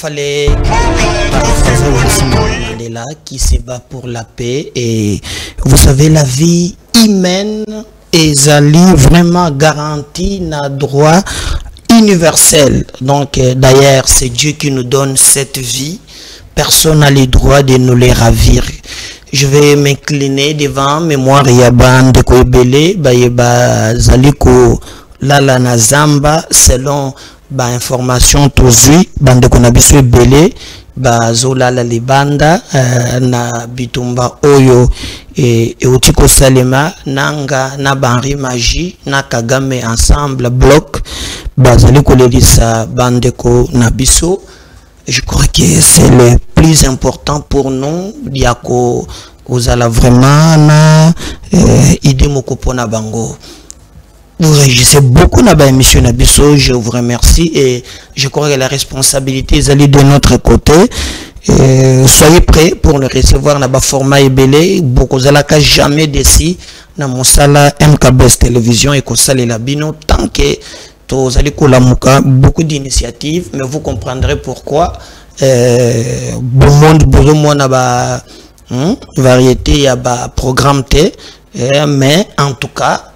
fallait Mandela qui se bat pour la paix. Et vous savez, la vie humaine est vraiment garantie na droit universel. Donc d'ailleurs, c'est Dieu qui nous donne cette vie. Personne n'a le droit de nous les ravir. Je vais m'incliner devant mémoire Yaban de Koebele, Bayeba Zaliko Lala Nazamba, selon ba information tozui, bande konabiso Belé, ba Zola la libanda, na bitumba oyo et Otiko Salema, Nanga, na Banri Magie, na Kagame ensemble, bloc, ba Zaliko Lelisa, bande konabiso. Je crois que c'est le plus important pour nous. Diako, vous allez vraiment aider Mokopona Bango. Vous réagissez beaucoup dans l'émission Nabiso. Je vous remercie et je crois que la responsabilité est allée de notre côté. Soyez prêts pour le recevoir dans le format Ebele. Beaucoup d'alaka jamais décis dans mon sala MKBS télévision et qu'on sale la bino tant que vous allez beaucoup d'initiatives, mais vous comprendrez pourquoi bon monde besoin de variété, il y a un programme T, mais en tout cas,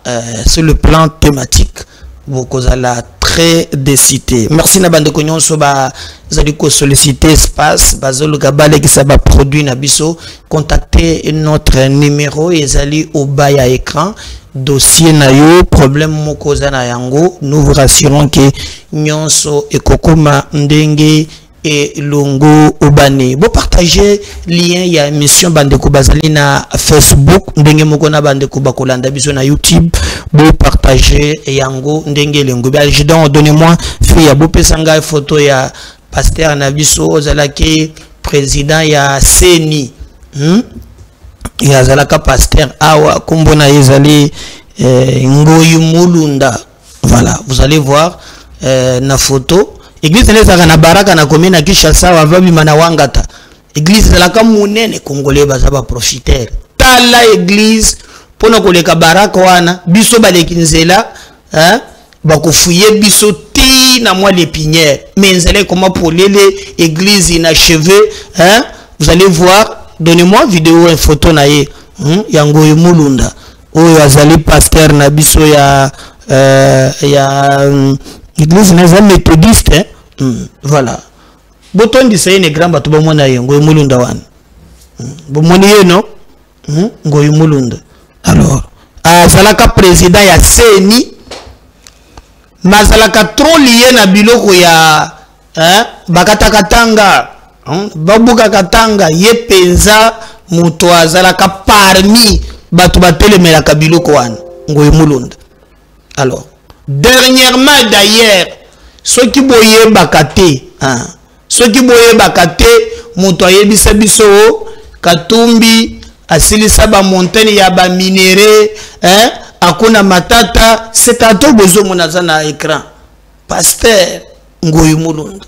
sur le plan thématique, vous allez très décité. Merci na bande konyon so ba zali ko solliciter espace bazolo gabale qui ça va produit na biso, contacter notre numéro ezali au bas ya écran. Dossier na yo problème moko za na yango, nous vous rassurons que nyonso ekokoma ndenge et longo obane. Bo partager lien ya émission bandeko bazali na Facebook ndenge moko na bandeko bakolanda biso na YouTube. Bo partager yango ndenge lengo. Donc donnez-moi fait ya bo pesanga photo ya pasteur na biso ozalaki président ya CENI. Yazalaka pasteur awa kumbona ezali Ngoyi Mulunda. Voilà, vous allez voir na photo. Église nezaka na baraka na commune na Kinshasa wa vabi mana wangata. Église zalaka munene congolais bazaba profiter. Tala église pona koleka baraka wana biso balekinzela bakofuye biso ti na moi l'épinière. Mais nzele comment pour lele église inachevé vous allez voir. Donnez-moi vidéo et photo na ye yango Mulunda oyo azali pasteur na biso ya église na méthodiste voilà boton di sey ne grand bato ba mona yango Mulunda wana bo moni ye no ngoyi Mulunda. Alors azalaka président ya CENI mazalaka trop lié na biloko ya bakatakatanga babuka katanga ye penza muto azalaka parmi batu batelemela kabiloko wana ngoyi Mulunda. Alors dernièrement d'ailleurs ceux qui boye bakate muto ayebisa biso Katumbi asilisa ba montagne ya ba minéraux akuna matata c'est tato bozo monaza na écran pasteur ngoyi Mulunda.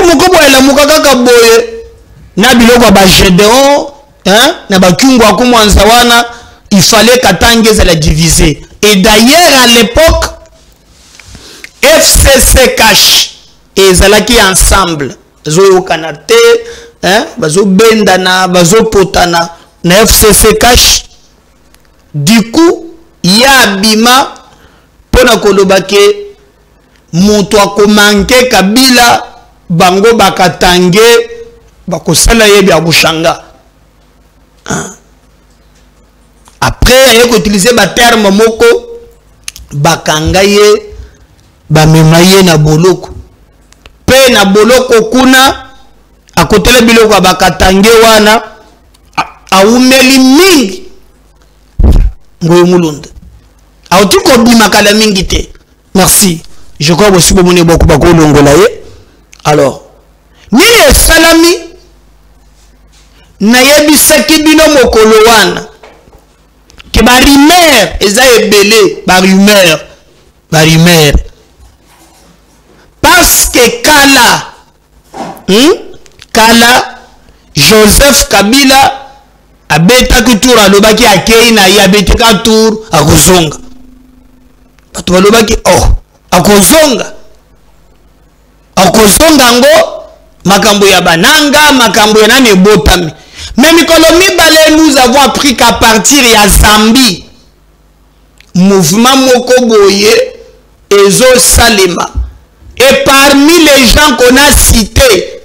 Moko boye la mukaka ka boye na biloko ba Gédéon na ba kyungu akumwanza wana il fallait katangeza la diviser. Et d'ailleurs à l'époque FCC cash et zalaki ensemble zo kanate bazo bendana bazo potana na FCC cash. Du coup ya bima pona kolobake muto akomanke Kabila bango bakatange bakosala yebi akushanga. Après il faut utiliser ba terme moko bakangaye bamemaye na boloko pe na boloko kuna akotele biloko bakatange wana aumeli mingi ngoyi Mulunda autiko bimakala mingi te. Merci, je crois aussi bon moni beaucoup bakolongola ye. Alors nini salami na yebisaki bino mokolo wana ke ba rumeur eza ebele ba rumeur parce que kala Joseph Kabila abetaki tour alobaki akei na ye abetaka tour akozonga bato balobaki akozonga Okozongango makambo ya bananga makambo ya nani botami. Mais mikolo mibale nous avons appris qu'à partir ya Zambie mouvement moko boye ezo salema. Et parmi les gens qu'on a cités,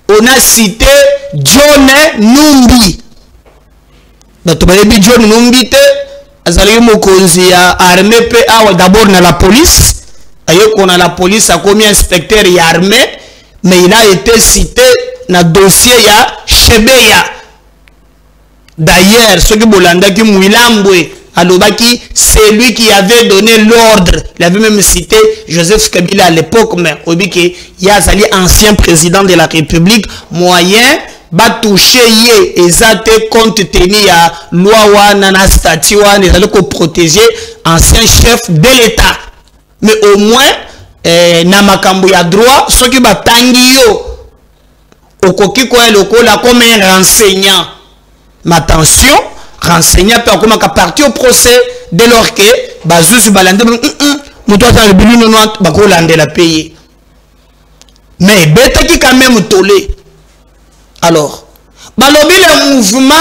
on a cité John Numbi. John Numbi te azali mokonzi ya armée pe awa d'abord na la police. Ayo qu'on a la police a commis inspecteur et armée, mais il a été cité dans le dossier ya Chebeya. D'ailleurs, ce que Bolanda qui Mouilambwe Alobaki, c'est lui qui avait donné l'ordre. Il avait même cité Joseph Kabila à l'époque, mais il y a un ancien président de la République, moyen, va toucher yé, et ça te compte tenu à loi nana statut, et ça le protéger ancien chef de l'État. Mais au moins, na makambo ya droit, ceux qui batangi yo, okoki kwa lokola comme un renseignant. Ma attention, renseignant peut comme qu'à partir au procès dès lors que bazuzu balande muto ta bilu no bako lande la payer. Mais bête qui quand même tolé. Alors, balobi le mouvement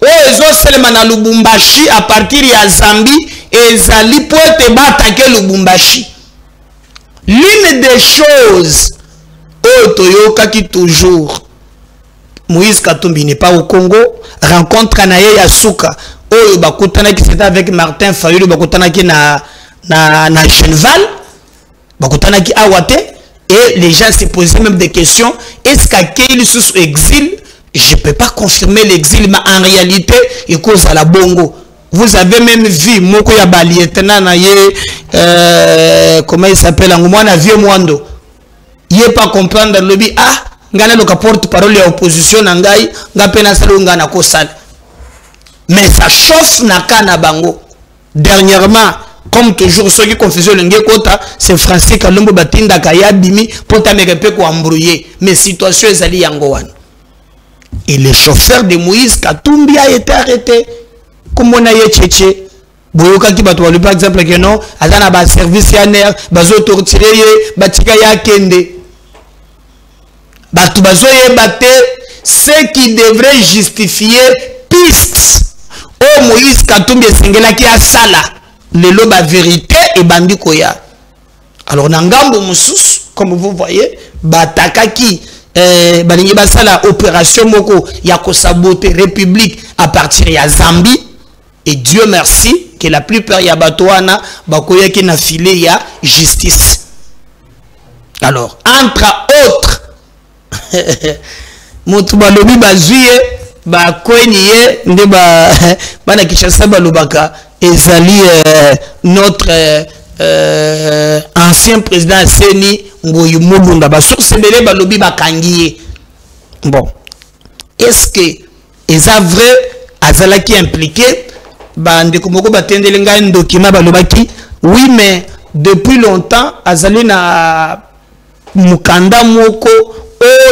ozo selema na Lubumbashi à partir ya Zambie et zali pour te attaquer Lubumbashi. L'une des choses otoyoka qui toujours Moïse Katumbi n'est pas au Congo, rencontre Anaye Yasuka, Oyo Bakutana qui c'était avec Martin Fayulu, Bakutana qui na Genval, Bakutana qui Awate, et les gens se posaient même des questions, est-ce qu'Akeil sous exil, je ne peux pas confirmer l'exil, mais en réalité, il cause à la Bongo. Vous avez même vu, Moko Yabalietena Naye, comment il s'appelle, Angumana Vieux Mwando, il n'est pas comprendre le lobby, ah, ngana loka porte-parole de l'opposition nangai ngapena salo ngana kosal. Mais ça chauffe naka bango. Dernièrement, comme toujours ceux qui confessaient le ngekota, c'est Francis Kalombo Batinda Kaya Bimi pour t'améreper ko embrouiller. Mais situation ezali yangoan. Et le chauffeur de Moïse Katumbi a été arrêté. Comme on a yé tchétché. Boyoka ki bato par exemple que non, azana ba service ya ner, bazo torturer batika ya kende. Ce qui devrait justifier piste. Oh Moïse Katumbi Sengela qui a sala. Le loba vérité et bandi koya. Alors Nangambo Moussous, comme vous voyez, Batakaki, balingi basala opération moko yako saboter République à partir de Zambie. Et Dieu merci que la plupart ya batoana bakoya ki na filé ya justice. Alors entre autres Motu balobi bazuye ba kwenye nde ba bana Kinshasa balobaka ezali notre ancien président Seni Ngoyi Mulunda ba source belé balobi bakangiye. Bon, est-ce que eza vrai azala qui impliqué ba ndeko moko batendele nga un document balobaki oui mais depuis longtemps azali na mukanda moko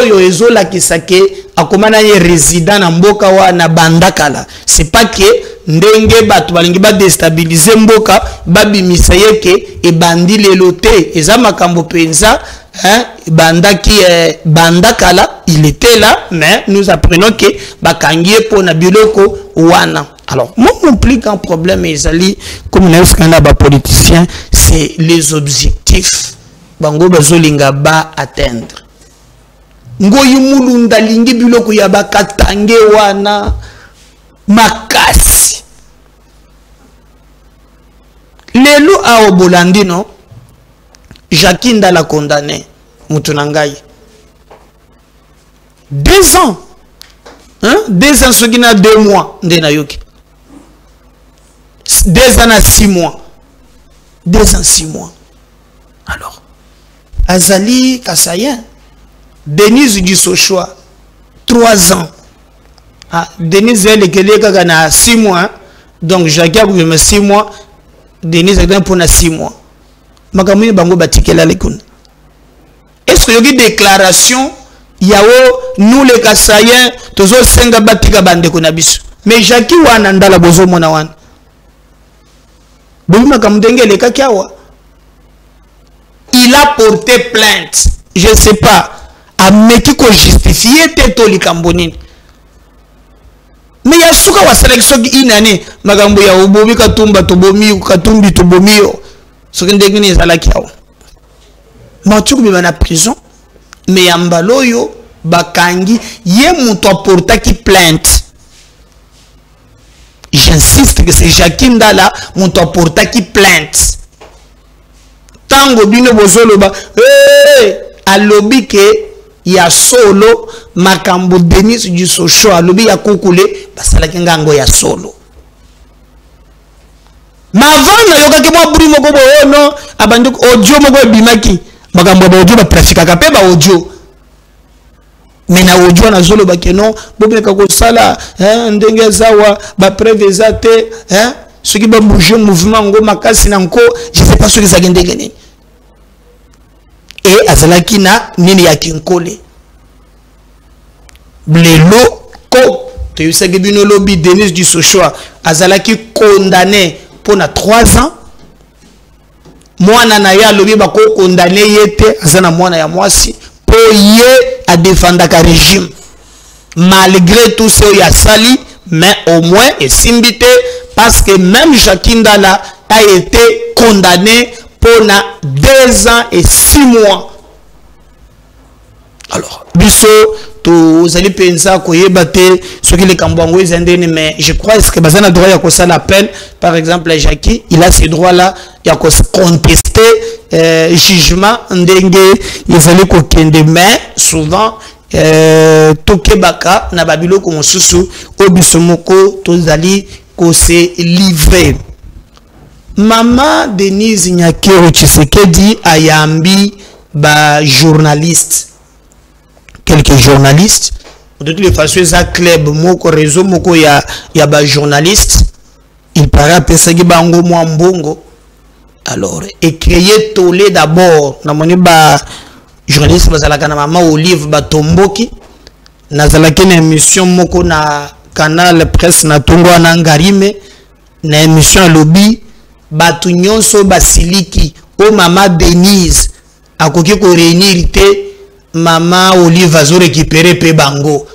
oyo ezola kisake akomana ye résident na mboka wa na bandakala. C'est pas que ndenge batu balingi ba déstabiliser mboka babimisa yeke e bandi lelote eza makambo penza bandaki bandakala il était là mais nous apprenons que bakangie po na biloko wana. Alors mon plus grand problème ezali comme na skanda ba politicien c'est les objectifs bango bazolinga ba atteindre. Ngoyi Mulunda lingi biloko ya bakatange wana makasi. Lelo a Obolandino Jakinda l'a condamné Mutunangai. 2 ans. Hein? 2 ans ce qui n'a 2 mois ndena yoki. 2 ans à 6 mois. 2 ans 6 mois. Alors Azali Kassayen Denise Gisochoa 3 ans. Ah, Denise elle est na 6 mois. Donc Jacques a 6 mois. Denise est pour 6 mois. Makamuni bango batikela lekun. Est-ce que y a une déclaration yao nous les Kassayen tozo senga batika bande konabisu. Mais Jacques wana ndala bozo mona wana. Bouma kamdenge le kakiawa. Il a porté plainte. je sais pas, ameki ko justifier teto likambonini. Mais ya suka wa selection ki inane magambo ya obobi katumba tobomi katumbi tobomio. Ce qui ndengini ezalaki awo. Matuku bi na prison. Mais ambaloyo bakangi ye muto apporta qui plainte. J'insiste que c'est Jacqueline Dala muto apporta qui plainte. Tango bino bozolo ba alobi ke ya solo makambo Denis du Socho alobi ya kokule basala kingango ya solo. Mavana yoka ke mwa buri moko bo no abandu audio moko bimaki makambo ba audio ba trafika ka pe ba audio. Mena audio na zolo ba ke non bobeka ko sala ndenge zawa ba preuve zate ce qui va bouger mouvement ngo makasi na nko je sais pas ce que ça gendegene. Et azalaki na nini ya kinkole lelo ko te yusaki bino lobi Denis du Sochoa azalaki condamné pour 3 ans mwana na ya lobi bako condamné yete azana mwana ya mwasi po ye a défendre ka régime malgré tout ce ya sali mais au moins et simbité parce que même Jacqueline Dala a été condamné pour 2 ans et 6 mois. Alors, biso vous allez penser que bate ce qui les Kambangwe zendeni mais je crois est-ce que bazana droit ya kosa l'appel par exemple Jackie il a ce droit là ya ko contester jugement ndenge ils allaient ko kende mais souvent tokebaka na babilo ko mosusu obiso moko tozali ko se livrer. Maman Denise Nyakero Tshisekedi ayambi ba journaliste quelques journalistes de toutes les façons ça club moko réseau moko ya ba journaliste il paraît penser que bango mo mbongo alors et créer tolé d'abord na moni ba journaliste bazalaka na maman Olive Batomboki nazalaki na émission moko na canal presse na tongo na ngarime na émission lobby batu nyonso basiliki o mama Denise akoki ko réunir te mama Olive azo récupérer pe bango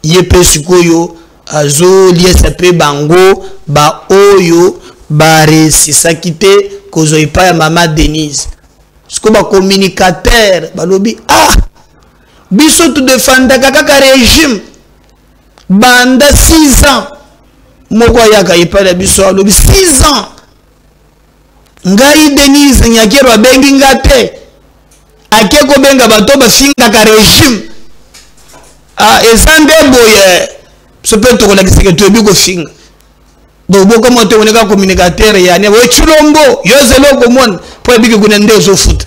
ye pe sikoyo azo liesa pe bango ba oyo ba resisaki te kozo ipa ya mama Denise siko ba communicateur balobi biso tu defanda kaka régime banda 6 ans moko yaka ipa la biso alobi 6 ans ngai Denise Nyakero abengi ngate akeko benga bato bafinga ka régime ezande boye so peut to la kiseke to bi ko finga do boko moto oneka communicateur ya ne we chulombo yozelo ko mon po bi ko nende zo foot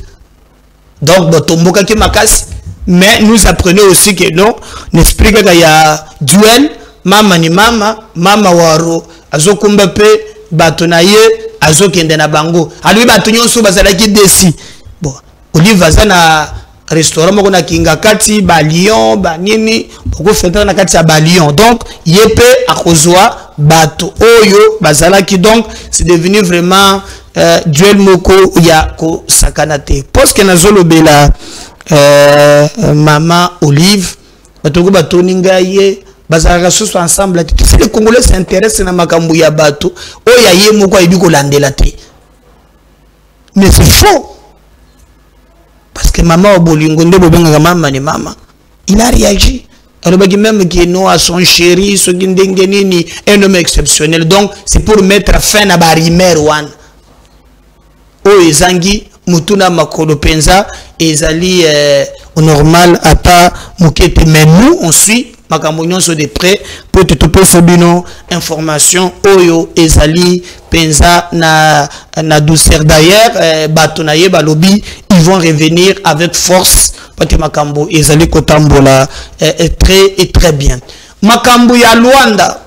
donc batomboka ki makasi mais nous apprenons aussi que non n'explique qu'il y a duel mama ni mama waro azokumba pe bato na ye azokende na bango ali bato nyonso bazalaki desi bon Olive azana restaurant moko na kinga kati ba Lyon ba nini boko feta na kati ya ba Lyon donc yepe akozwa bato oyo bazalaki donc c'est devenu vraiment duel moko ya ko sakanate parce que nazolo bela maman Olive batoko batoni ngaye bazalaka soso ensemble tous les Congolais s'intéressent na makambo ya bato oya ye moko ayibi ko landela te mais c'est faux. Parce que maman Obolingo nde bobenga mama ni mama il a réagi alors même que non à son chéri ce nini un homme exceptionnel donc c'est pour mettre fin à barimer one o ezangi mutuna makolo penza ezali au normal ata mukete mais nous on suit makambo nyonso de près pour te toper bino information oyo ezali penza na douceur d'ailleurs batonaye balobi ils vont revenir avec force parce que makambo ezali kotambola très bien makambo ya Luanda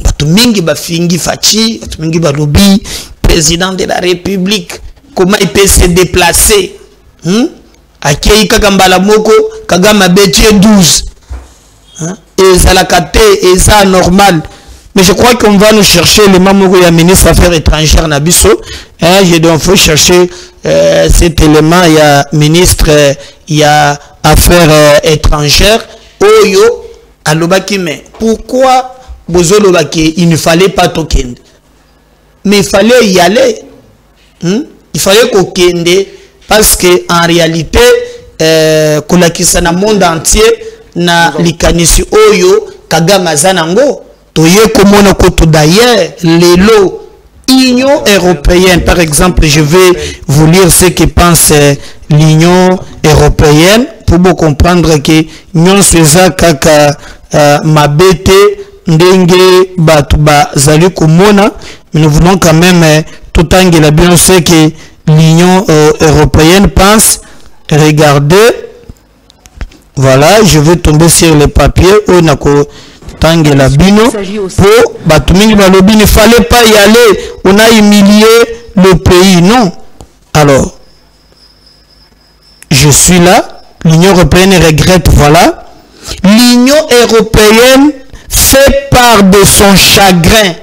batu mingi bafingi fachi batu mingi balobi président de la République comment il peut se déplacer akei kaka mbala moko Kagame betie 12 ezalaka te eza normal Mais je crois qu'on va nous chercher les membres du ministre des Affaires étrangères Nabiso. Il faut chercher cet élément. Il y a ministre, il y a Affaires étrangères. Oyo, alobaki, mais pourquoi Bozo Lobaki, il ne fallait pas token? Mais il fallait y aller. Il fallait qu'on kende parce qu'en réalité, qu'on a quitté le monde entier, na likanisi oyo Kagame Zanango. Toye komona koto d'ailleurs, l'élo Union européenne, par exemple, je vais vous lire ce que pense l'Union européenne pour vous comprendre que nous sommes kaka mabete ndenge batuba zali komona, mais nous voulons quand même tout angela bien ce que l'Union européenne pense. Regardez, voilà, je vais tomber sur les papiers où nako Tangela Bino pour Batumingi Balobi, il ne fallait pas y aller, on a humilié le pays, non. Alors, je suis là, l'Union européenne regrette, voilà. L'Union européenne fait part de son chagrin,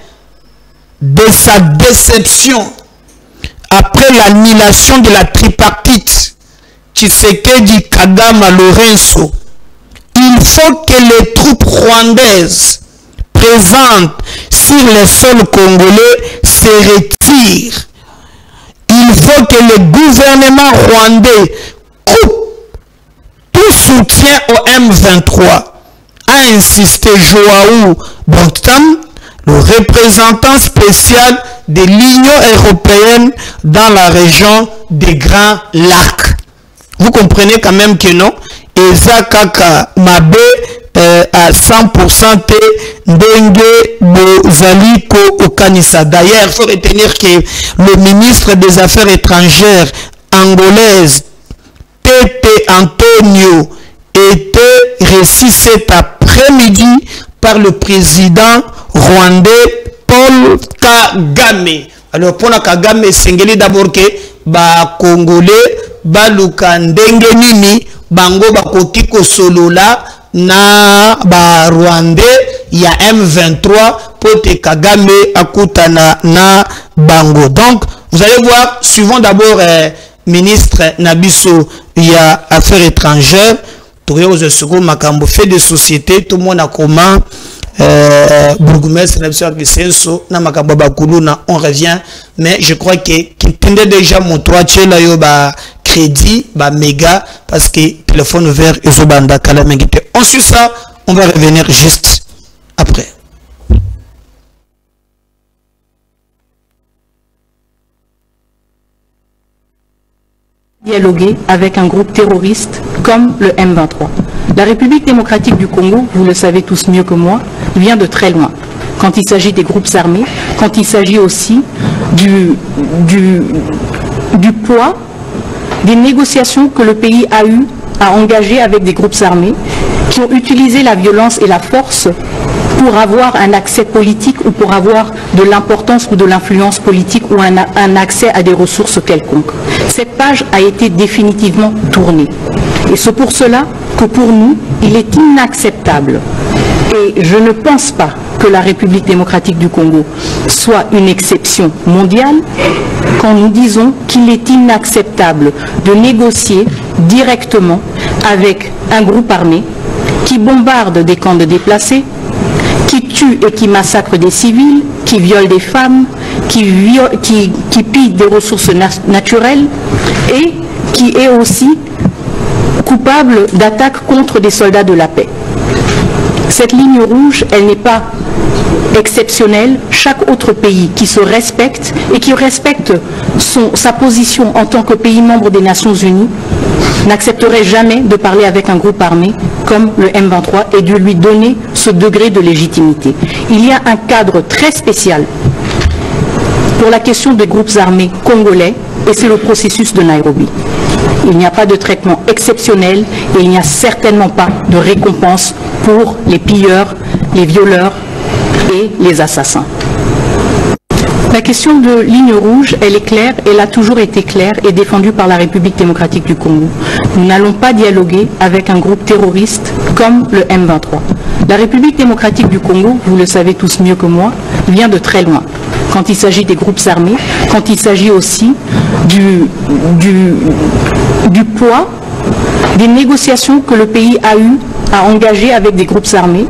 de sa déception, après l'annulation de la tripartite, Tshisekedi, Kagame, Lorenzo. Il faut que les troupes rwandaises présentes sur le sol congolais se retirent. Il faut que le gouvernement rwandais coupe tout soutien au M23. A insisté Joao Bontam, le représentant spécial de l'Union européenne dans la région des Grands Lacs. Vous comprenez quand même que non? Eza kaka mabe à 100% te ndenge bozali ko okanisa. D'ailleurs, il faut retenir que le ministre des Affaires étrangères angolaise Tete Antonio était reçu cet après-midi par le président rwandais Paul Kagame. Alors pour la Kagame, c'est d'abord que ba Congolais ba luka ndenge nini bango bakoki kosolola na ba Rwandais ya M23 pote Kagame akutana na bango. Donc vous allez voir, suivons d'abord ministre Nabiso ya Affaires étrangères, Toyo Second Makambo fait de société, tout le monde a comment Bourgmestre Nabiso Akisenso na Makambo Bakuluna, on revient, mais je crois que qui déjà mon 3 tchela yo ba crédit ba méga parce que téléphone vert et zobanda kala mengite. Ensuite ça, on va revenir juste après. Dialoguer avec un groupe terroriste comme le M23. La République démocratique du Congo, vous le savez tous mieux que moi, vient de très loin. Quand il s'agit des groupes armés, quand il s'agit aussi du poids des négociations que le pays a eu à engager avec des groupes armés qui ont utilisé la violence et la force pour avoir un accès politique ou pour avoir de l'importance ou de l'influence politique ou un accès à des ressources quelconques. Cette page a été définitivement tournée. Et c'est pour cela que pour nous, il est inacceptable. Et je ne pense pas que la République démocratique du Congo soit une exception mondiale quand nous disons qu'il est inacceptable de négocier directement avec un groupe armé qui bombarde des camps de déplacés, qui tue et qui massacre des civils, qui viole des femmes, qui pille des ressources naturelles et qui est aussi coupable d'attaques contre des soldats de la paix. Cette ligne rouge, elle n'est pas exceptionnelle. Chaque autre pays qui se respecte et qui respecte sa position en tant que pays membre des Nations Unies n'accepterait jamais de parler avec un groupe armé comme le M23 et de lui donner ce degré de légitimité. Il y a un cadre très spécial pour la question des groupes armés congolais et c'est le processus de Nairobi. Il n'y a pas de traitement exceptionnel et il n'y a certainement pas de récompense pour les pilleurs, les violeurs et les assassins. La question de ligne rouge, elle est claire, elle a toujours été claire et défendue par la République démocratique du Congo. Nous n'allons pas dialoguer avec un groupe terroriste comme le M23. La République démocratique du Congo, vous le savez tous mieux que moi, vient de très loin. Quand il s'agit des groupes armés, quand il s'agit aussi du poids des négociations que le pays a eu à engager avec des groupes armés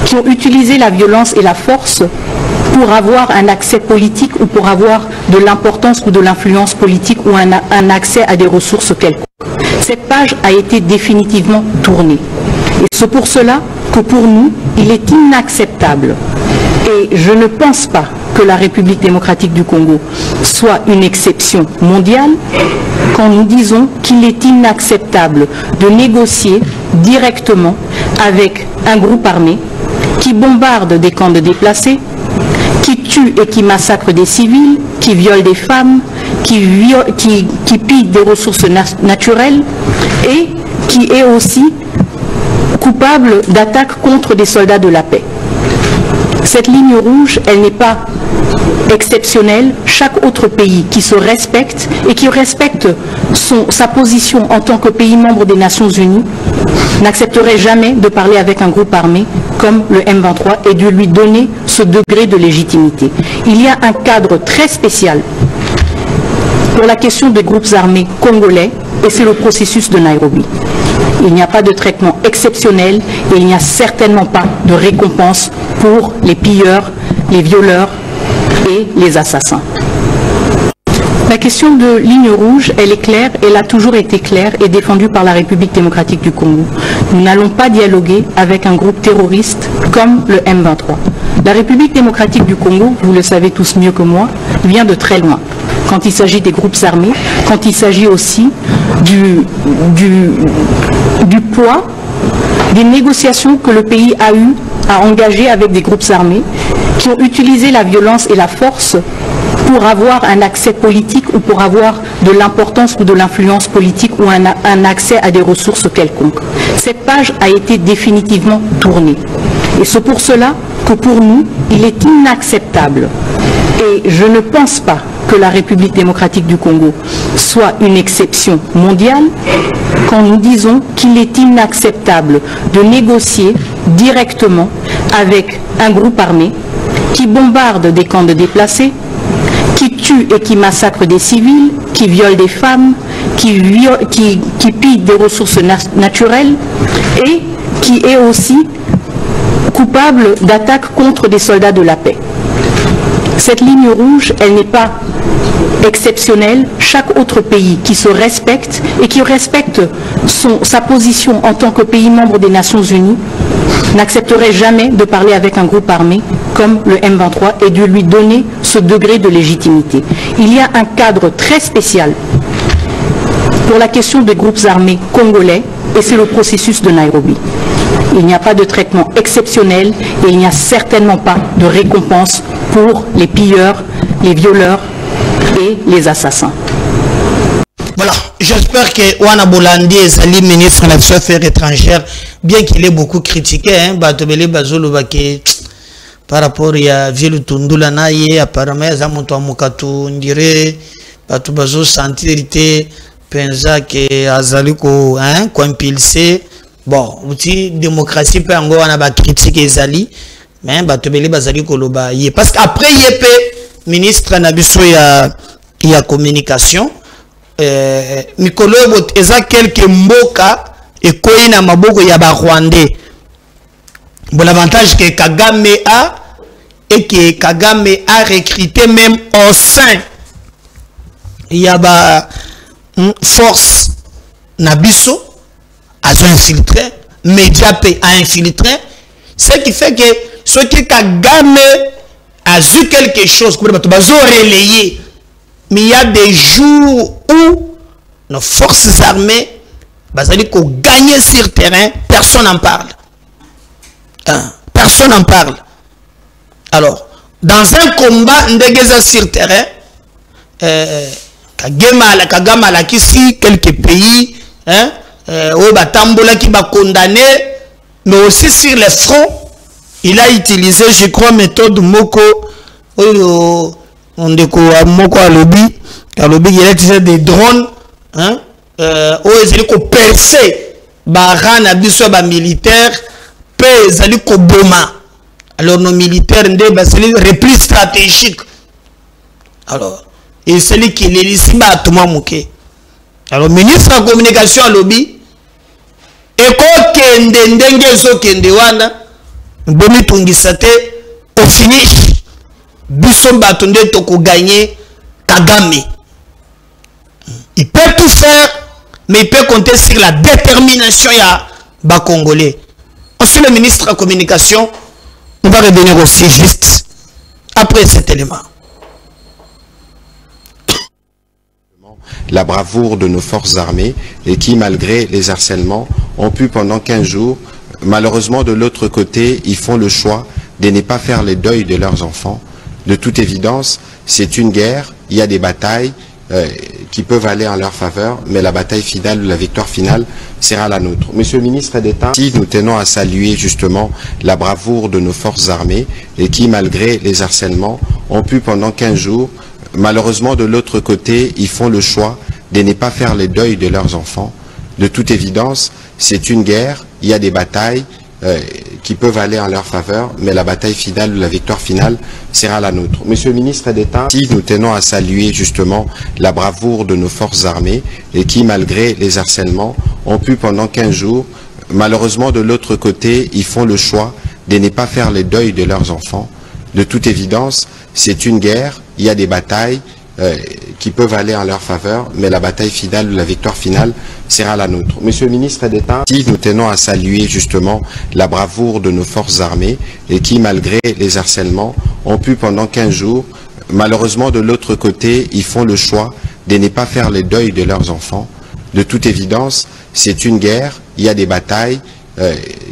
qui ont utilisé la violence et la force pour avoir un accès politique ou pour avoir de l'importance ou de l'influence politique ou un accès à des ressources quelconques. Cette page a été définitivement tournée. Et c'est pour cela que pour nous, il est inacceptable. Et je ne pense pas que la République démocratique du Congo soit une exception mondiale quand nous disons qu'il est inacceptable de négocier directement avec un groupe armé qui bombarde des camps de déplacés, qui tue et qui massacre des civils, qui viole des femmes, qui pille des ressources naturelles et qui est aussi coupable d'attaques contre des soldats de la paix. Cette ligne rouge, elle n'est pas exceptionnelle. Chaque autre pays qui se respecte et qui respecte sa position en tant que pays membre des Nations Unies n'accepterait jamais de parler avec un groupe armé comme le M23 et de lui donner ce degré de légitimité. Il y a un cadre très spécial pour la question des groupes armés congolais et c'est le processus de Nairobi. Il n'y a pas de traitement exceptionnel et il n'y a certainement pas de récompense pour les pilleurs, les violeurs et les assassins. La question de ligne rouge, elle est claire, elle a toujours été claire et défendue par la République démocratique du Congo. Nous n'allons pas dialoguer avec un groupe terroriste comme le M23. La République démocratique du Congo, vous le savez tous mieux que moi, vient de très loin. Quand il s'agit des groupes armés, quand il s'agit aussi du poids des négociations que le pays a eu à engager avec des groupes armés qui ont utilisé la violence et la force pour avoir un accès politique ou pour avoir de l'importance ou de l'influence politique ou un accès à des ressources quelconques. Cette page a été définitivement tournée. Et c'est pour cela que pour nous, il est inacceptable. Et je ne pense pas que la République démocratique du Congo soit une exception mondiale quand nous disons qu'il est inacceptable de négocier directement avec un groupe armé qui bombarde des camps de déplacés, qui tue et qui massacre des civils, qui viole des femmes, qui pille des ressources naturelles et qui est aussi coupable d'attaques contre des soldats de la paix. Cette ligne rouge, elle n'est pas exceptionnelle. Chaque autre pays qui se respecte et qui respecte sa position en tant que pays membre des Nations Unies n'accepterait jamais de parler avec un groupe armé comme le M23 et de lui donner ce degré de légitimité. Il y a un cadre très spécial pour la question des groupes armés congolais et c'est le processus de Nairobi. Il n'y a pas de traitement exceptionnel et il n'y a certainement pas de récompense pour les pilleurs, les violeurs et les assassins. Voilà, j'espère que Wana Bolandi est le ministre des Affaires étrangères, bien qu'il ait beaucoup critiqué, par rapport à Ville Tundula Naye, apparemment, Zamonto Mokatu, on dirait, Batubazo Santirité, Penza, que Azaliko, compilsé. Bon, outil démocratie peut encore avoir critiqué Zali, mais Batobeli Bazali Koloba. Parce qu'après, il y a ministre Nabiso, il y a communication. Mikolo, il y a quelques moka et Koina Maboko Yaba Rwandais. Bon, l'avantage que Kagame a et que Kagame a recruté même au sein. Il y a force Nabiso. A infiltré, Mediapé a infiltré, ce qui fait que ce qui Kagame a vu quelque chose, comme relayé, mais il y a des jours où nos forces armées, ont gagné sur terrain, personne n'en parle. Personne n'en parle. Alors, dans un combat, ndegeza sur terrain, Kagame a ici quelques pays, Batambola qui va condamner, mais aussi sur les fronts, il a utilisé, je crois, méthode Moko, on découvre Moko à lobby, il a utilisé des drones, ils ont percé, baran abisso militaire, paix zali koboma. Alors nos militaires c'est le repli stratégique. Alors et celui qui est ici ba toma muke. Alors ministre de la communication à lobby et ko kende ndenge zo kende wana bomi tungisa te au finish biso bato nde toko gagner Kagame. Il peut tout faire, mais il peut compter sur la détermination ya ba Congolais. Ensuite, le ministre de la communication, on va revenir aussi juste après cet élément. La bravoure de nos forces armées et qui, malgré les harcèlements, ont pu pendant 15 jours, malheureusement de l'autre côté, ils font le choix de ne pas faire les deuils de leurs enfants. De toute évidence, c'est une guerre, il y a des batailles qui peuvent aller en leur faveur, mais la bataille finale, la victoire finale sera la nôtre. Monsieur le ministre d'État, nous tenons à saluer justement la bravoure de nos forces armées et qui, malgré les harcèlements, ont pu pendant 15 jours, malheureusement de l'autre côté, ils font le choix de ne pas faire les deuils de leurs enfants. De toute évidence, c'est une guerre, il y a des batailles qui peuvent aller en leur faveur, mais la bataille finale, la victoire finale sera la nôtre. Monsieur le ministre d'État, nous tenons à saluer justement la bravoure de nos forces armées et qui, malgré les harcèlements, ont pu pendant 15 jours, malheureusement de l'autre côté, ils font le choix de ne pas faire les deuils de leurs enfants. De toute évidence, c'est une guerre, il y a des batailles qui peuvent aller en leur faveur, mais la bataille finale, la victoire finale sera la nôtre. Monsieur le ministre d'État, nous tenons à saluer justement la bravoure de nos forces armées et qui, malgré les harcèlements, ont pu pendant 15 jours, malheureusement de l'autre côté, ils font le choix de ne pas faire les deuils de leurs enfants. De toute évidence, c'est une guerre, il y a des batailles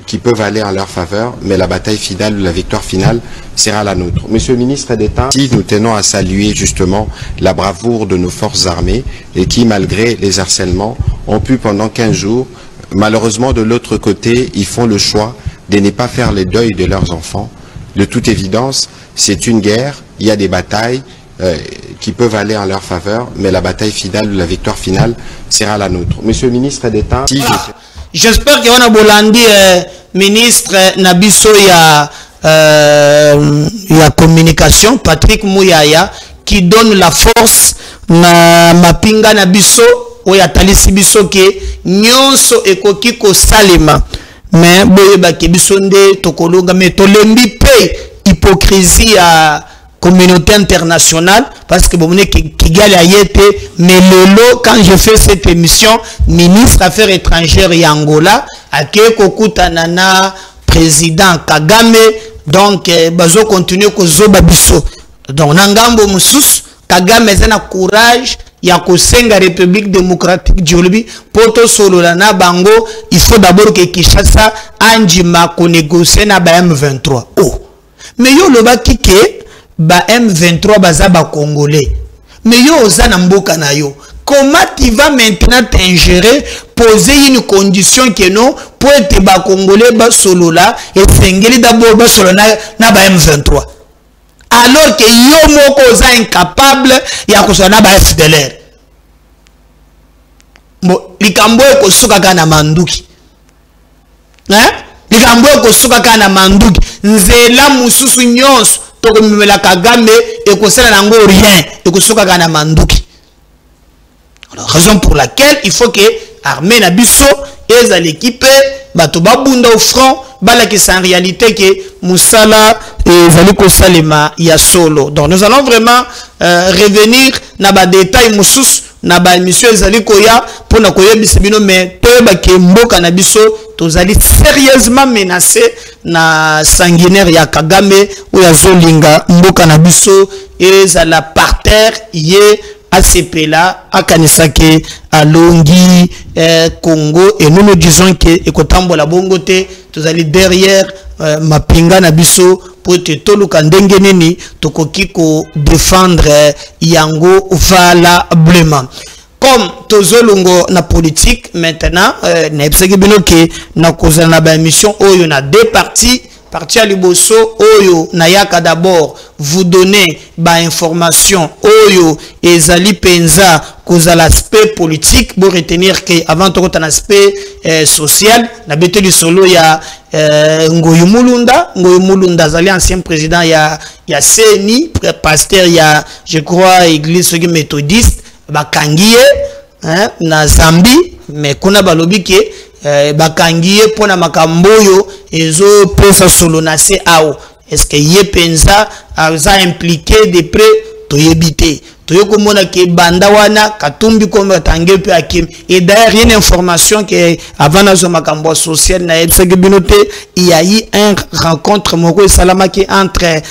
qui peuvent aller en leur faveur, mais la bataille finale, la victoire finale sera la nôtre. Monsieur le ministre d'État, nous tenons à saluer justement la bravoure de nos forces armées et qui, malgré les harcèlements, ont pu pendant 15 jours, malheureusement de l'autre côté, ils font le choix de ne pas faire les deuils de leurs enfants. De toute évidence, c'est une guerre, il y a des batailles qui peuvent aller en leur faveur, mais la bataille finale, la victoire finale sera la nôtre. Monsieur le ministre d'État, j'espère que on a bolandi ministre Nabiso ya communication Patrick Mouyaya qui donne la force na mapinga Nabiso oya talisi biso ke nyonso ekoki ko salima mais boye ba ke biso nde tokolonga mais tolembi pe hypocrisie ya communauté internationale parce que bon Kigali a été mais lolo quand je fais cette émission ministre affaires étrangères et Angola akeko kutanana président Kagame donc bazo continuer ko zoba biso donc nangambo mususu Kagame zana courage ya kosenga République démocratique d'Olobi poto solo na bango il faut d'abord que Kinshasa anjima ko négocier na ba M23 oh mais yo loba kike ba M23 baza ba Congolais mais yo oza na mboka na yo comment tu vas maintenant t'ingérer poser une condition que non pour être ba Congolais ba solo là et sengeli d'abord ba solo na ba M23 alors que yo moko oza incapable ya kosola na ba FDLR bo likambo ko suka kana manduki hein likambo ko suka kana manduki nzela mususu nyonso toko mimela Kagame ekosala nango rien ekosuka kana manduki. Alors raison pour laquelle il faut que armée na biso eza l'équipe bato babunda au front bala que c'est en réalité que musala ezali ko salema ya solo. Donc nous allons vraiment revenir na ba détail mususu na ba émission ezali koya pour na koyebisa bino mais toyeba ke mboka na biso tozali sérieusement menacé na sanguinaire ya Kagame ou ya zolinga mboka na biso ezala par terre ye ACP-là, à Kanisake, à Longi, Congo, et nous nous disons que Ekotambo la Bongote, tous allez derrière Mapinga Nabiso pour te tolukandengeneni, tokokiko défendre Yango valablement. Comme tozolongo na politique maintenant, na epseki bino ke na kozana na ba émission oyo na deux parties parti à Liboso, Oyo, Nayaka d'abord, vous donner information, Oyo, Ezali Penza, cause à l'aspect politique, pour retenir qu'avant tout un aspect social, la bête du solo, il y a Ngoyo Mulunda, Zali, ancien président, il y a Seni, pasteur, il y a, je crois, église méthodiste, Bakangie, na Zambie, mais kuna balobi ke bakangie pona makamboyo ezo pesa solo na se ao. Est-ce que ye penza a impliqué de près toyebite toyoko mona ke banda wana katumbi comme tangue pe akim et d'ailleurs il y a une information que avant nazo makambo social na ebse binote il y a eu un rencontre moko salama qui entre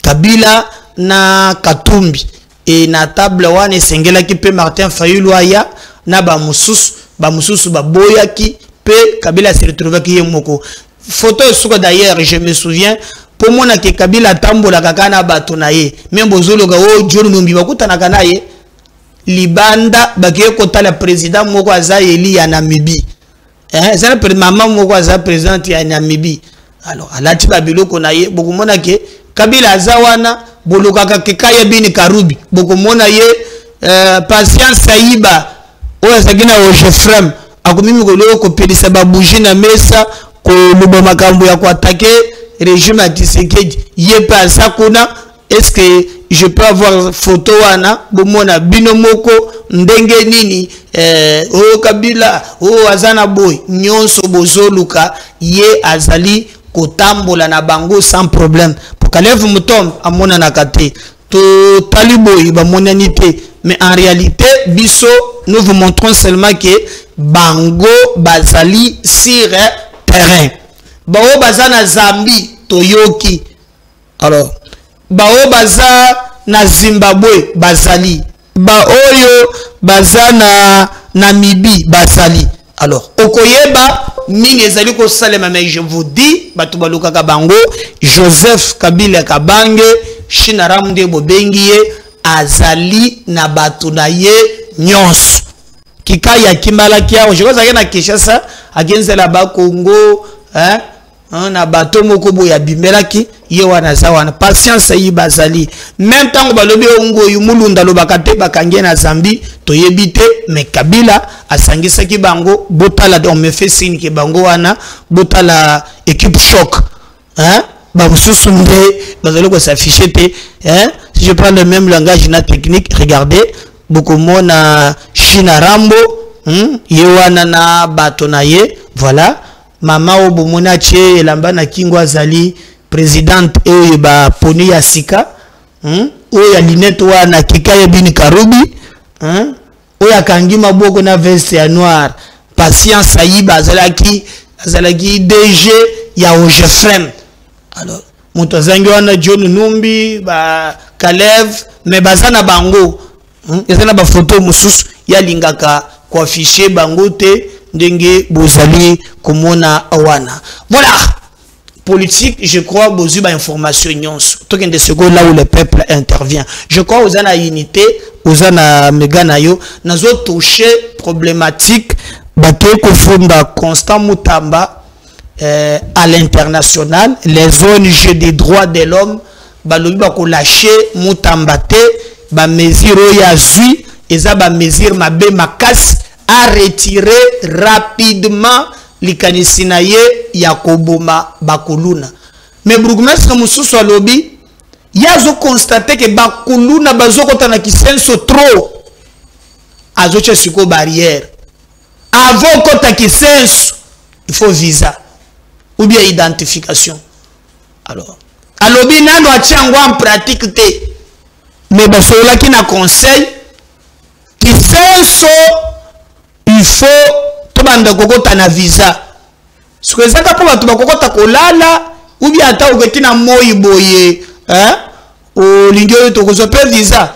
Kabila na Katumbi et na table wana sengela ki pe Martin Fayulu aya na ba mususu ba boya ki pe Kabila se retrouve ki yemoko photo suko d'ailleurs je me souviens pour moi que Kabila tambola kakana bato na ye même bozolo ga o jonu numbi bakutana kana ye libanda bakiye kota la président moko aza eli ya Namibie ça le maman moko aza président ya Namibie alors alati babiloko na ye bokumona ke Kabila azawana bolokaka kekaya bini karubi bokumona ye patience saiba oya sakina o chefrem akomimi koloko kopelisa babuji na mesa ko luba makambo ya kwatake régime à Tshisekedi yepa sakuna. Est-ce que je peux avoir photo wana bomona binomoko ndenge nini o Kabila o azana boy nyonso bozoluka ye azali kotambola na bango sans problème pour kalève mutom amona nakate to taliboy ba monanité. Mais en réalité biso nous vous montrons seulement que bango bazali sur terrain bao bazana Zambie toyoki alors bao baza na Zimbabwe bazali baoyo bazana Namibie bazali alors okoyeba nini ezali ko salema. Mais je vous dis batu baluka kabango Joseph Kabila Kabange Shinaramde bobengiye azali na batu na ye nyonso kikaya kimbala kiao je koza na Kinshasa agenzela ba Congo na bato moko boya bimelaki ye wana zawana patience yi bazali même temps balobi Ngoyo Mulunda lobaka te bakangie na Zambie toyebite. Mais Kabila asangisa ki bango botala on me fait signe que bango wana botala équipe choc ba mususu nde bazali ko s'afficher te si je prends le même langage na technique regardez beaucoup mona China Rambo ye wana na bato na ye voilà. Mama obomona che elamba na kingo azali présidente e ba poni ya sika o ya linette wana kikaye bini karubi o ya kangi maboko na veste ya noir patience ayiba azalaki DG ya Ojefrem. Alors moto zangi wana John Numbi ba Kalev mais bazana bango ezana ba photo mususu ya lingaka ko afficher bango te ndenge bozali komona awana. Voilà politique je crois bozu ba information nyonso token de secondes là où le peuple intervient. Je crois aux ana unité aux ana megana yo nazo toucher problématique bato ko funda Constant Mutamba à l'international les ONG des droits de l'homme balobi ba ko lâcher Mutamba te ba mesure ya zui eza ba mesure mabe makasi à retirer rapidement likanisina ye ya koboma bakuluna. Mais bourgmestre mususu alobi yazo constater que bakuluna bazokota na kisenso trop azoche siko barrière avant kota kisenso il faut visa ou bien identification. Alors alobi nano achango en pratique te mais basola ki na conseil kisenso il faut tobanda kokota na visa ce ezaka po bato bakokota kolala ou bien ata oketi na moi boye olingi oyo tokozope visa.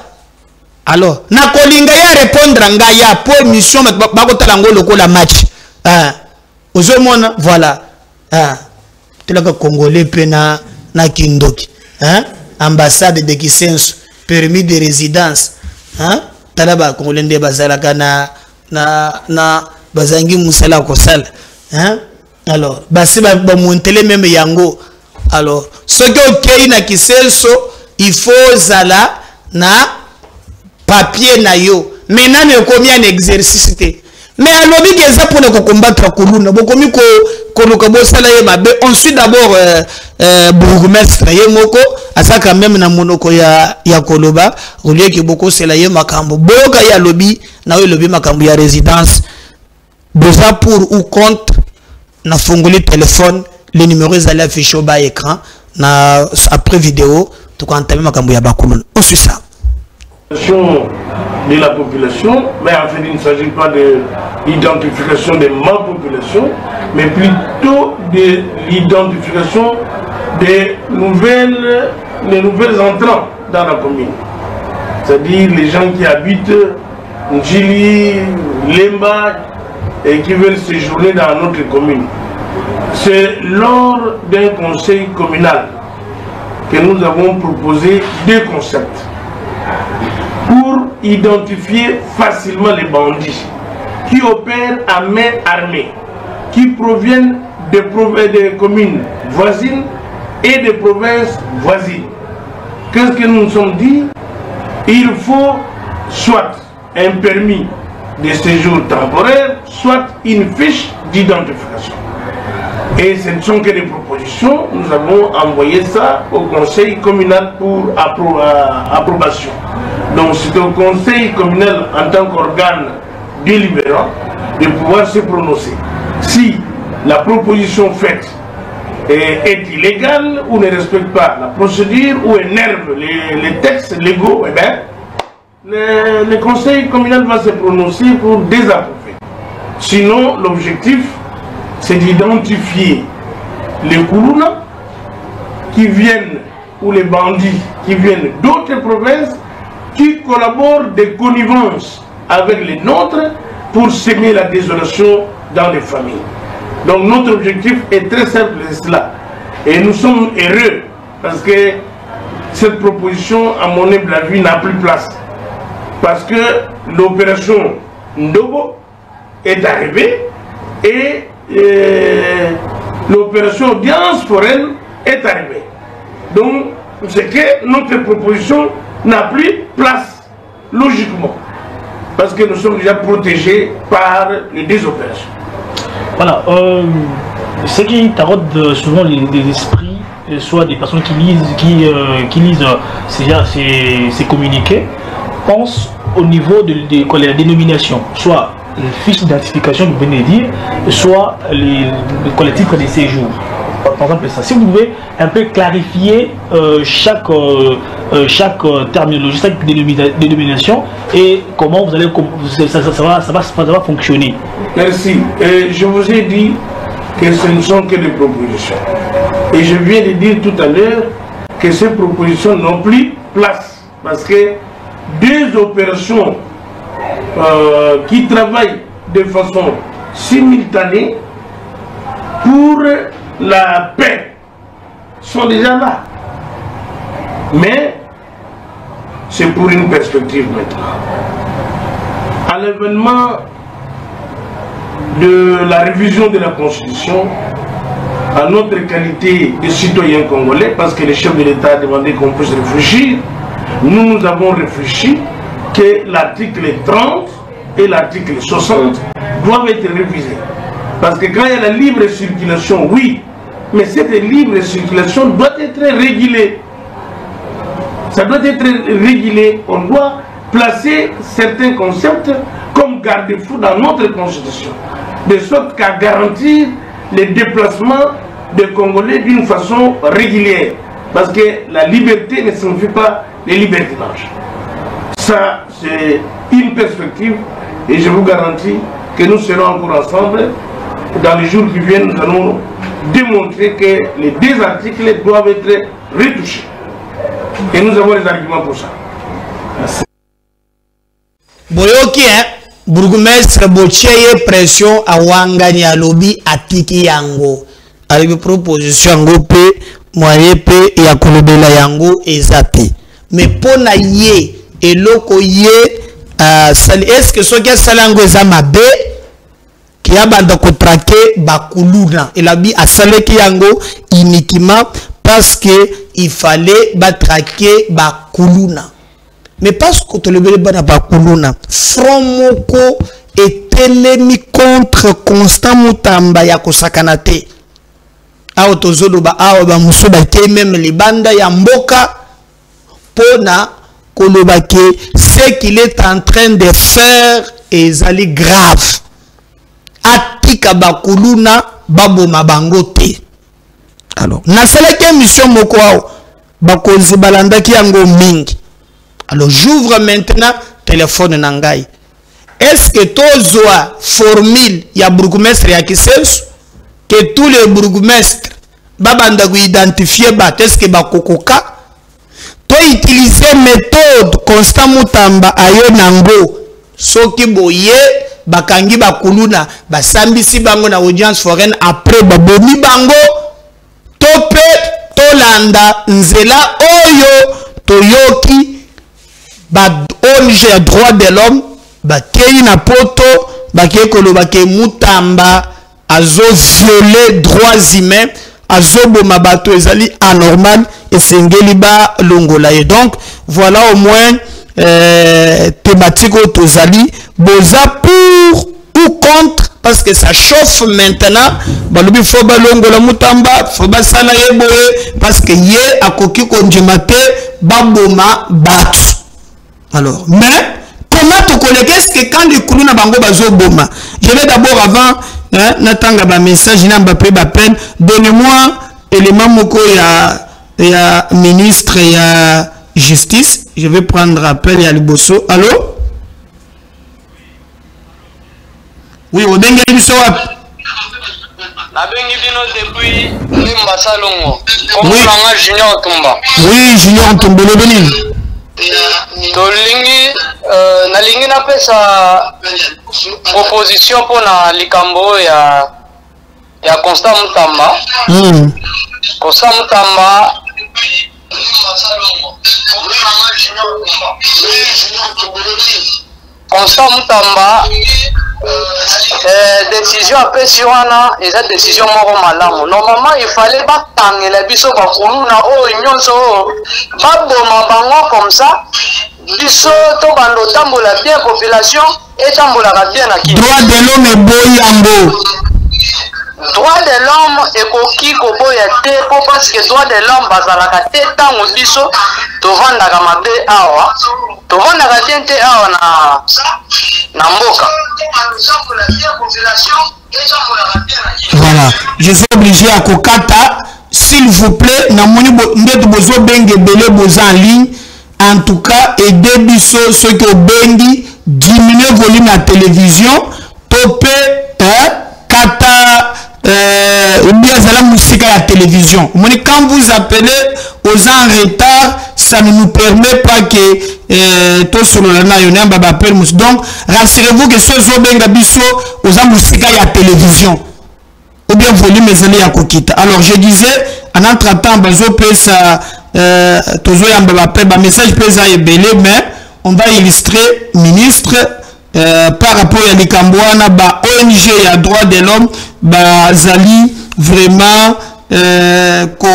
Alors na kolinga ya répondre ngai ya po émission bakotala ngo lokola match ozomona voilà telaka congolais pe na kindoki ambassade de Kisenso permis de résidence talaba congolais nde bazalaka na bazangi musala kosala Alors, basi ba montele même yango. Alors, ce que ok na kiselso, il faut zala na papier na yo. Maintenant ne combien d'exercice té. Mais alors bi keza pour ne combattre kuluna, bokomi ko koluka bosala ye mabe. Ensuite d'abord bourgmestre ye moko asaka même na monoko ya koloba, au lieu que boko sela ye makambo. Boka ya lobby na yo lobby makambo ya résidence. Besoin pour ou contre na fongoli téléphone, les numéros allaient afficher au bas écran na après vidéo tout quand entamer makambo ya bakuluna. On suit ça. De la population, mais en fait il ne s'agit pas de l'identification de ma population, mais plutôt de l'identification des nouvelles entrants dans la commune. C'est-à-dire les gens qui habitent Njili, Lemba et qui veulent séjourner dans notre commune. C'est lors d'un conseil communal que nous avons proposé deux concepts pour identifier facilement les bandits qui opèrent à main armée, qui proviennent des communes voisines et des provinces voisines. Qu'est-ce que nous nous sommes dit? Il faut soit un permis de séjour temporaire, soit une fiche d'identification. Et ce ne sont que des propositions. Nous avons envoyé ça au conseil communal pour approbation. Donc c'est au conseil communal en tant qu'organe délibérant de pouvoir se prononcer. Si la proposition faite est illégale ou ne respecte pas la procédure ou énerve les textes légaux, eh bien, le conseil communal va se prononcer pour désapprouver. Sinon, l'objectif, c'est d'identifier les Koulouna qui viennent, ou les bandits qui viennent d'autres provinces, qui collaborent des connivences avec les nôtres pour semer la désolation dans les familles. Donc notre objectif est très simple, c'est cela. Et nous sommes heureux parce que cette proposition, à mon humble avis, n'a plus place. Parce que l'opération Ndobo est arrivée et l'opération audience foraine est arrivée. Donc, c'est que notre proposition n'a plus place, logiquement. Parce que nous sommes déjà protégés par les deux opérations. Voilà. Ce qui taraude souvent les esprits, soit des personnes qui lisent ces communiqués, pensent au niveau de la dénomination, soit les fiches d'identification que vous venez de dire, soit les titres de séjour. Par exemple, ça. Si vous pouvez un peu clarifier chaque terminologie, chaque dénomination et comment vous allez, ça va fonctionner. Merci. Je vous ai dit que ce ne sont que des propositions. Et je viens de dire tout à l'heure que ces propositions n'ont plus place. Parce que deux opérations qui travaillent de façon simultanée pour la paix sont déjà là. Mais c'est pour une perspective maintenant. À l'événement de la révision de la Constitution, à notre qualité de citoyen congolais, parce que le chef de l'État a demandé qu'on puisse réfléchir, nous avons réfléchi que l'article 30 et l'article 60 doivent être révisés. Parce que quand il y a la libre circulation, oui, mais cette libre circulation doit être régulée. Ça doit être régulé. On doit placer certains concepts comme garde-fou dans notre constitution, de sorte qu'à garantir les déplacements des Congolais d'une façon régulière. Parce que la liberté ne signifie pas le libertinage. Ça, c'est une perspective et je vous garantis que nous serons encore ensemble. Dans les jours qui viennent, nous allons démontrer que les deux articles doivent être retouchés. Et nous avons les arguments pour ça. Merci. Boyoki, bourgmestre Bocheye pression à Wangani à lobby à Tiki Yango. Avec proposition Yango P, moyen P et à Kolobela Yango et Zate. Mais pour naïe et loko yé, est-ce que ce qui est salango zamabe qui a banda traqué bakuluna et la bi asaleki yango uniquement parce que il fallait traquer bakuluna. Mais parce que tu le veux bana bakuluna, front moko etelemi contre Constant Mutamba ya kosakanate. Awa tozoloba awa ba musoba te même les banda ya mboka pona koloba ke ce qu'il est en train de faire ezali grave. Atika bakuluna baboma bangote. Alors, nasalaki mission moko awa bakonzi balandaki yango mingi. Alors, j'ouvre maintenant téléphone nangai. Est-ce que tozoa formule ya bourgmestre ya Kisesu que tous les bourgmestres babanda ko identifier bat est-ce que bakokoka to utiliser méthode Constant Mutamba ayo nango soki boye bakangi bakuluna basambisi bango na audience foraine après babomi bango tope tolanda nzela oyo toyoki ba ONG ya droit de l'homme bakei na poto bakei koloba ke Mutamba azo violer droits humains azo boma bato ezali anormal et sengeli ba longola. Et donc voilà au moins thématique au tozali boza pour ou contre parce que ça chauffe maintenant. Balobi faut ba longola Mutamba faut ba sala yeboye parce que ye akoki konjimate ba boma bato. Alors mais comment tu connais qu'est-ce que quand les kuluna bango bazo boma? Je vais d'abord avant n'atanga ba message n'amba pe ba peine donnez-moi élément moko ya ministre ya justice. Je vais prendre appel ya liboso. Allô? Oui, au dengue biso wapi? Na bengi bino depuis Limba Salongo. Comment nga Junior Tumba? Oui, Junior Tumba le benin. Tolingi nalingi na pesa proposition pour na likambo ya Constant Mutamba. Constant Mutamba Constant Mutamba décision après si wana eza décision moko malamu. Normalement il fallait batangela biso bakuluna o nyonso baboma bango comme ça biso to bando tambola bien population et tambola bien na ki droit de l'homme boy ambo droit de l'homme ekoki koboya te po parce que droit de l'homme bazalaka te tango biso tovandaka mabe awa tovandaka te awa na mboka. Voilà, je suis obligé à kokata s'il vous plaît na moni ndeto bozo benge belé boza en ligne. En tout cas, aider biso ceux qui bengi diminuer volume à télévision topé kata ou bien la musique à la télévision. Quand vous appelez aux en retard, ça ne nous permet pas que tout sur le naïonien baba appelle. Donc rassurez-vous que ceux qui benga biso aux en musique à la télévision ou bien volume ezali ya kokita. Alors je disais en entre-temps bazo pesa toujours un message pesa ebele mais on va illustrer ministre par rapport à l'Ikambouana ba ONG ya droit de l'homme ba zali vraiment ko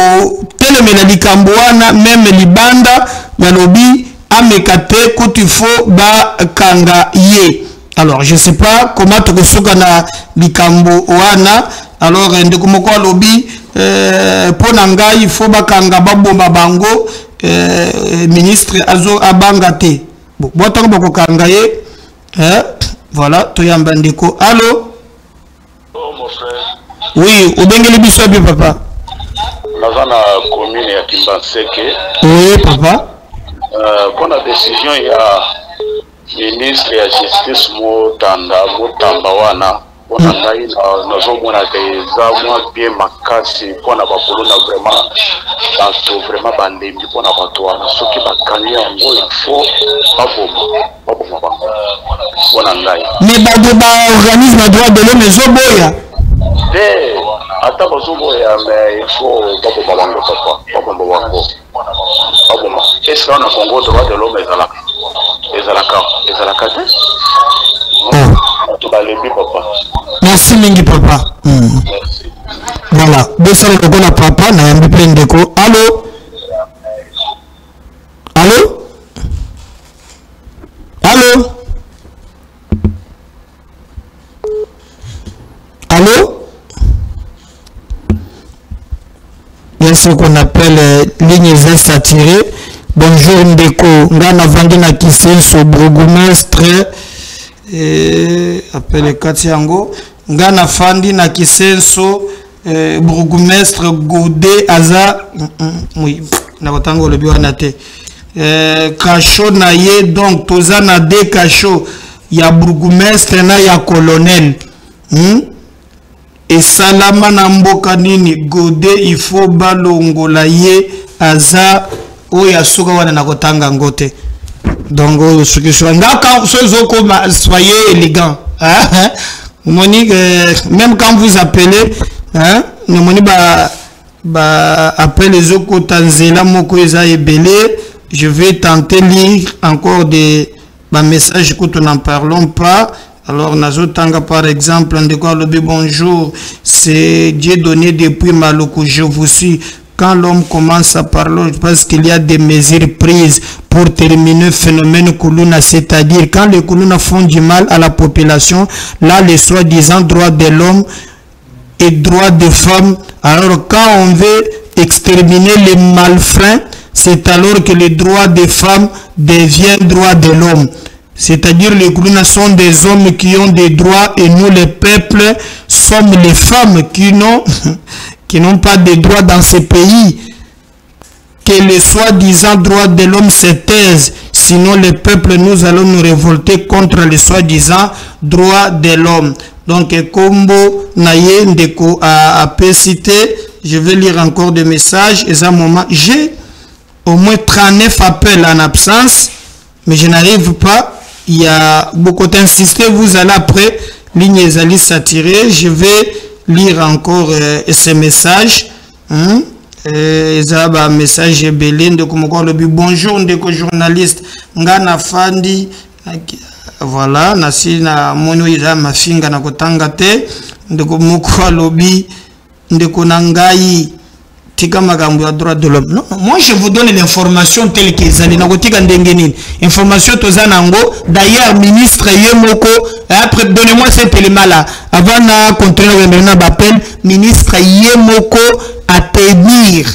telemena l'Ikambouana même libanda ya lobi amekate kutifo ba kanga ye. Alors je sais pas comment tu reçois na l'Ikambouana. Alors ndeko moko lobi pour nanga il faut bakanga babomba bango ministre azo abangate bon botango bako kangaye voilà toyamba ndeko. Allô? Oh mon frère. Oui, obengeli biso bi papa. Naza na commune ya Kimbanseke. Oui papa. Pour la décision ya ministre ya justice Mutamba wana on a eu des bien makasi pour na bakolona vraiment bato vraiment bandembi pour na bato wana soki bakani yango il faut baboma wana ngai mais ba organisme droit de l'homme ezoboya te ata bazoboya mais il faut baboma bango papa baboma bango baboma est-ce qu'on a Congo droit de l'homme ezalaka te to balembi papa. Merci mingi papa. Merci. Voilà. Deux salles de la papa, n'a un plein de co. Allô? Allô? Allô? Allô? Il y a ce qu'on appelle lignes insaturées. Bonjour Ndeko. Ngana Vandina Kisenso, bourgmestre. Appelé Katiango. Ngana Fandina Kisenso, bourgmestre Godé Aza. Oui, Nabatango le Bioanate. Kacho Naye, donc Tozana de Kacho. Ya bourgmestre na ya colonel. Et Salama Namboka Nini Godé, il faut balongola ye Aza. Oya suka wana nakotanga ngote. Donc soyez élégant. Monique, même quand vous appelez, hein, Monique appelle les autres Tanzela moko eza ebele. Je vais tenter lire encore des messages que nous n'en parlons pas. Alors, Nazotanga par exemple, on dit quoi le bonjour, c'est Dieu donné depuis Maloko, je vous suis. Quand l'homme commence à parler, je pense qu'il y a des mesures prises pour terminer le phénomène Koulouna, c'est-à-dire quand les Koulouna font du mal à la population, là les soi-disant droits de l'homme et droits des femmes, alors quand on veut exterminer les malfrats, c'est alors que les droits des femmes deviennent droits de l'homme. C'est-à-dire les Koulouna sont des hommes qui ont des droits et nous les peuples sommes les femmes qui n'ont pas de droits dans ces pays. Que les soi-disant droits de l'homme se taisent, sinon les peuples nous allons nous révolter contre les soi-disant droits de l'homme. Donc Kombo Naye Ndeko a cité, je vais lire encore des messages et à un moment j'ai au moins 39 appels en absence, mais je n'arrive pas. Il y a beaucoup d'insisté, vous allez après ligne Zali s'attirer, je vais lire encore ces messages. Ezaba message belé de bonjour ndeko journaliste ngana fandi voilà nasi na mono ira mafinga na kotanga te ndeko moko alobi ndeko nangai tika makambo ya droit de l'homme. Non, moi je vous donne l'information telle que ezali na kotika ndenge nini information tozana ngo. D'ailleurs ministre yemoko après donnez-moi cet élément là avant na continuer maintenant l'appel ministre yemoko à tenir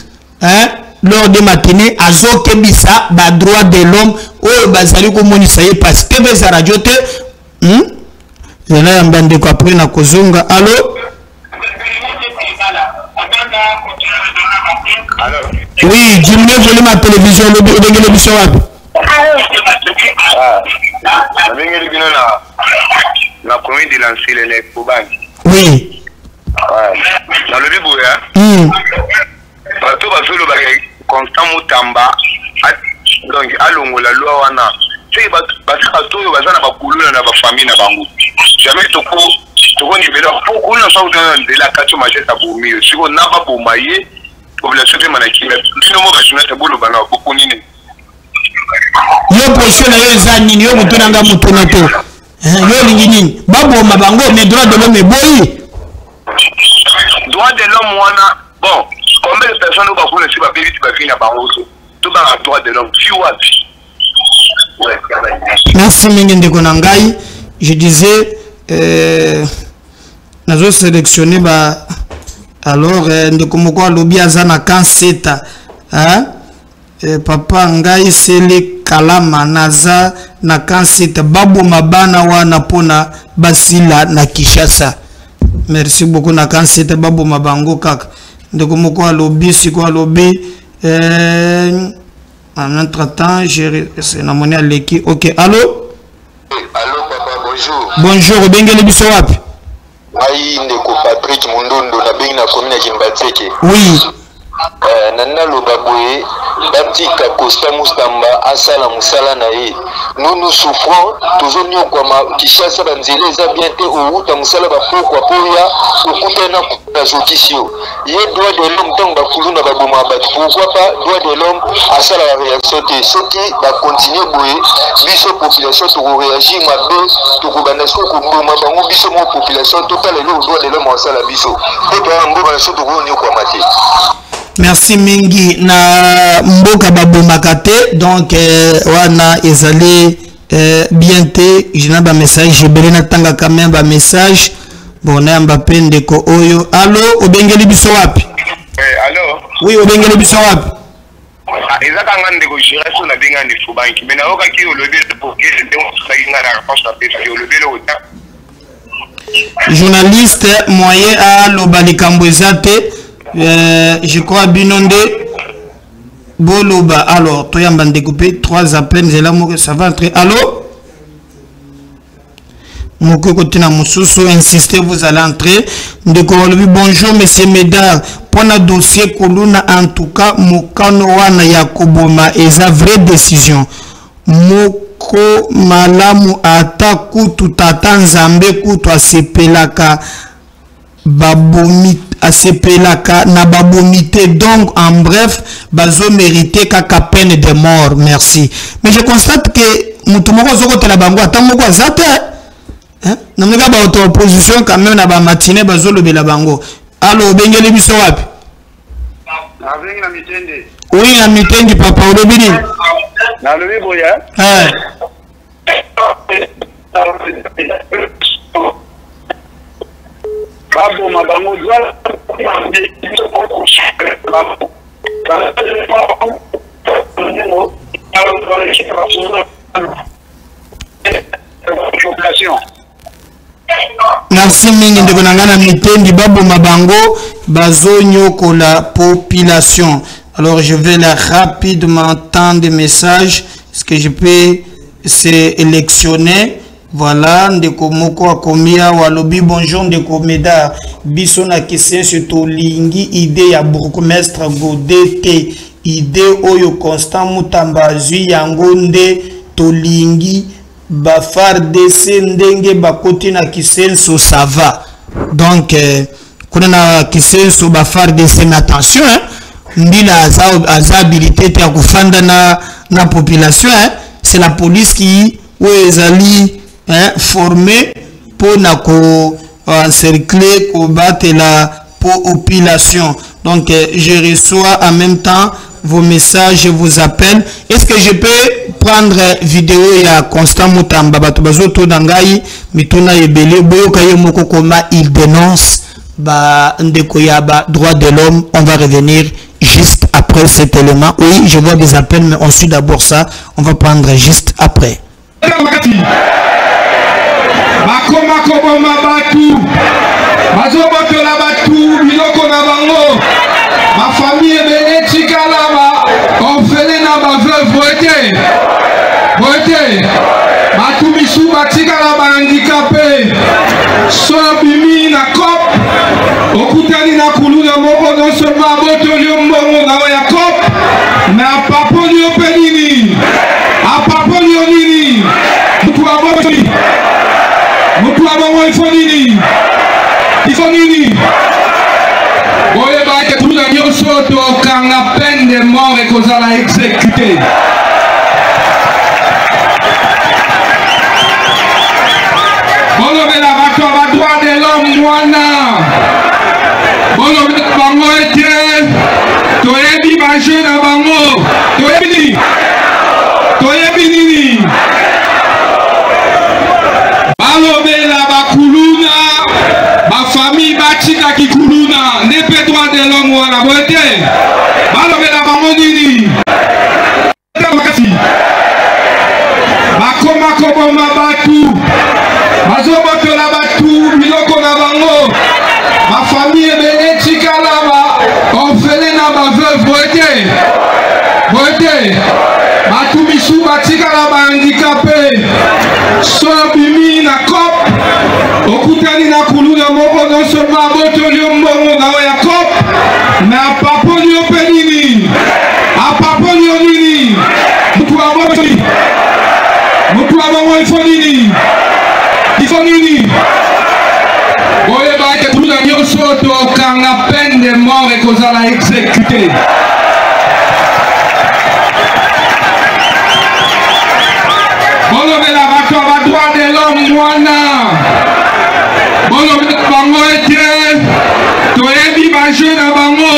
lors de matinée à Zokebisa ba droit de l'homme ou bazali ko monisa ye parce que beza radio te je na mbande ko après na kozonga. Allô? Oui, diminuez le volume à la télévision, le l'émission web. La commune de Lancile est pour Bangi. Oui. Dans le Bibouya, bateau va faire le bagage constant Moutamba, donc à l'ongo la loi wana. C'est bateau va faire la couleur dans la famille na bango. Jamais toko ni bela pour qu'on ne soit de la carte majette à Boumi. Si on n'a pas pour mailler, population de Manaki, mais sinon on va se mettre boulot bana beaucoup nini. Yo position na yo zani yo mutunanga mutunato. Yo lingini babo mabango mais droit de l'homme boyi. Droit de l'homme wana bon combien de personnes on va connaître si ba bébé tu vas finir par autre. Tout dans le droit de l'homme. Si wapi. Merci Mingende Konangai. Je disais nazo sélectionné ba alors ndekomoko lobi azana kanseta papa ngai sele kalama naza na kanseta babu mabana wana pona basila na Kishasa. Merci beaucoup na kanseta babu mabango kaka ndekomoko lobi siko lobi en entre-temps c'est na moni aleki. OK, allô? Allô papa, bonjour. Bonjour, bengele biso wapi? Ai ndeko Patrick Mundondo na bengi na commune ya Kimbateke. Oui. Nana Lobaboye, Batika Costa Mustamba, Asala Moussala Naï. Nous souffrons, toujours nous comme Kishasa Banzele, Zabiente, Outa Moussala Bapoko, Apoya, Okutana, la Jotisio. Il y a droit de l'homme, tant Bakuluna Babouma, pourquoi pas droit de l'homme, Asala la réaction, ce qui va continuer à bouiller, Biso population, pour réagir, ma deux, pour Banasco, pour Mabango, Biso population, total et le droit de l'homme, Asala Biso. Et pour un bon banasco, pour nous, quoi, Maté. Merci Mingi na mboka babomakate donc wana ezali bientôt je n'ai pas message je belena tanga quand même ba message bon na Mbappé ndeko oyo allo obengeli biso wapi allo oui obengeli biso wapi ezaka ngande ko jira so na benga ndi fubanki mena oka ki olobele pour que je démontre ça ngara réponse à pété olobele ota journaliste moyen à lobalikambo ezate je crois binonde boloba alors toyamba découper 3 appels et là ça va entrer allô moko kotina mususu insistez vous allez entrer ndeko lobi bonjour monsieur Médard pour na dossier Kuluna en tout cas mokano wana ya koboma eza vraie décision moko malamu ata kutu tata nzambe kutu asepelaka babomi asepelaka na babomité donc en bref bazo mérité kaka peine de mort merci mais je constate que mutumoko zokotela bango ata moko azate hein nameka ba auto opposition quand même na ba matinée bazo lobela bango allo bengeli biso wapi avec la mitende oui na mitendi papa olobini na lobi boya Babo mabango doit merci mingi ndeko nangana mitendi babo mabango bazonyoko la population. Alors je vais là rapidement tendre des messages. Est-ce que je peux sélectionner? Voilà, ndeko moko akomia walobi bonjour ndeko Médard biso na kise surtout lingi idée ya bourgmestre Godete idée oyo Constant Mutamba zui yango nde tolingi ba FARDC ndenge bakoti na kisenso ça va donc kuna na kisenso ba FARDC mais attention hein ndila aza habilité ya kufanda na population hein c'est la police qui ezali formé pour encercler, combattre la population. Donc, je reçois en même temps vos messages, je vous appelle. Est-ce que je peux prendre vidéo ya Constant Mutamba batubazo to dangai mituna ebele boyo kayo moko koma il dénonce ba ndeko ya ba droit de l'homme. On va revenir juste après cet élément. Oui, je vois des appels mais on suit d'abord ça. On va prendre juste après. Bakoma koboma batu bazobotola batu biloko na bango ma famille ebele tikala ba orphelin na baveuve boete batu misu batikala ba handicapé so bimi na cop okutani na kuluna moko non seulement abotoli mbongo na ya cop mais apapoli openini apapoli onini mutu abotoli mutu abongo ifo nini oye bake kuluna nyonso tokanga peine de mort ekozala exécuté bolobela bato ya badroit de l'homme wana bolobela bango ete toyebi baje na bango toyebi nini balobela bakuluna bafamille batikaki kuluna nde mpe droit de l'homme wana boete balobela bango nini bakoma koboma batu bazobotola batu biloko na bango bafamille ebele tikala ba orphelin na baveuve boete batu misu batikala ba handicapé so bimi na cop okutani na kuluna moko non seulement abotoli mbongo na ya cop mais apapoli tokanga peine de mort et qu'on a exécuté. Bolobela bato ba droit de l'homme wana. Bolobela bango ete toyebi ba jeune na bango.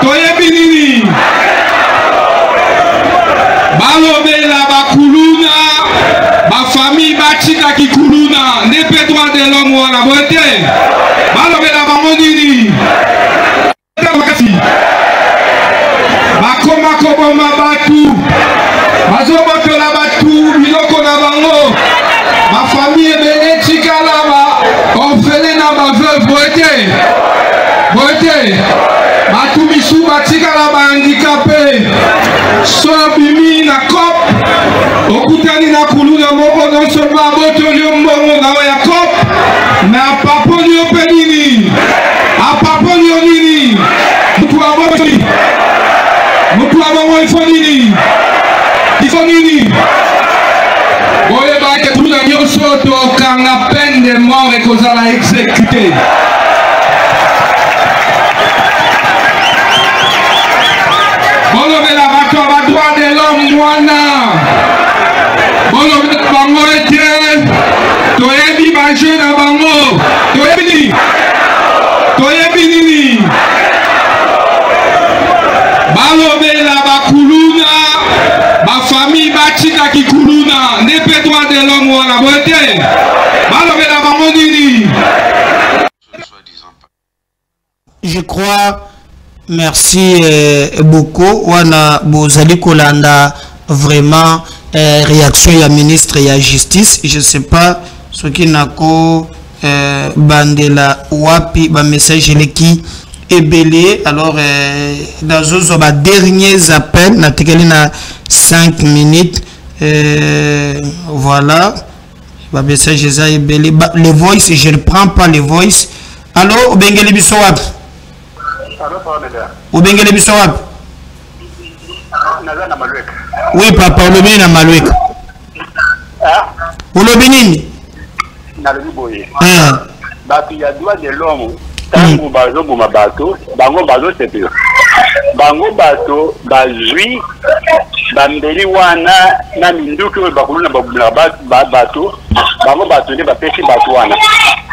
Toyebi nini. Balobela bakuluna ba famille batika kikuluna nepe droit de l'homme wana bote. Balobela bango nini. Bakoma koboma batu. Bazobotola batu biloko na bango. Ma famille ebele tikala ba orphelin na ba veuve bote. Batu misu batikala ba handicapé. So bimi na cop. Okutani na kuluna moko non seulement botoli mbongo na ya cop. Mais a paponi openini. A paponi onini. Mutu abotoli. Mutu abongo ifonini. Ifonini. Oye ba ke kuluna nyoso to kanga peine de mort et qu'on a exécuté. Bolobela bato ba droit de l'homme wana. Bolobela bango ete toyebi ba jeune na bango. Toyebi nini. Balobela bakuluna ba famille batika kikuluna nepe droit de l'homme wana bote. Balobela bango nini. Je crois. Merci beaucoup. Wana bozali kolanda vraiment réaction ya ministre ya justice. Je sais pas ce qui nako bandela wapi ba message leki ebele. Alors dans zo ba derniers appels na tekeli na 5 minutes voilà ba message za ebele les voice je ne prends pas les voice. Allô obengeli biso wapi? Ubengele biso wapi? Oui papa, ulobi na malweka. Ulobi nini? Nalobi boye. Bato ya droit de l'homme, tango bazo boma bato, bango bazo sepela. Bango bato bazui bambeli wana na minduki oyo bakuluna bato, bango bato nde bapesi bato wana.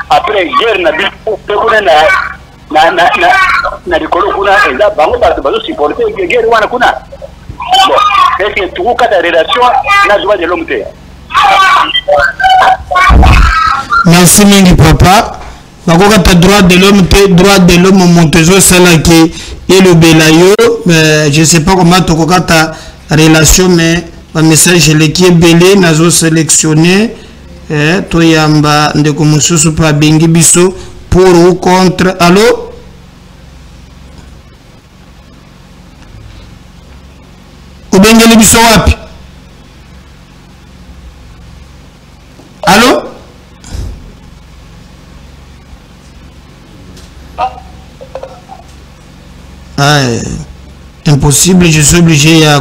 Après guerre na biso pekuna na likolo kuna eza bango bato bazo supporter guerre wana kuna. Bon, est-ce que tout cas de relation na droit de l'homme te? Merci mingi papa. Bakoka ta droit de l'homme te droit de l'homme montezo sala ki et le belayo je sais pas comment tokoka ta relation mais un message le qui est belé nazo sélectionner to yamba ndeko mususu pa bengi biso pour ou contre. Allô? Ubengeli biso wapi? Allô? Ah, impossible, je suis obligé à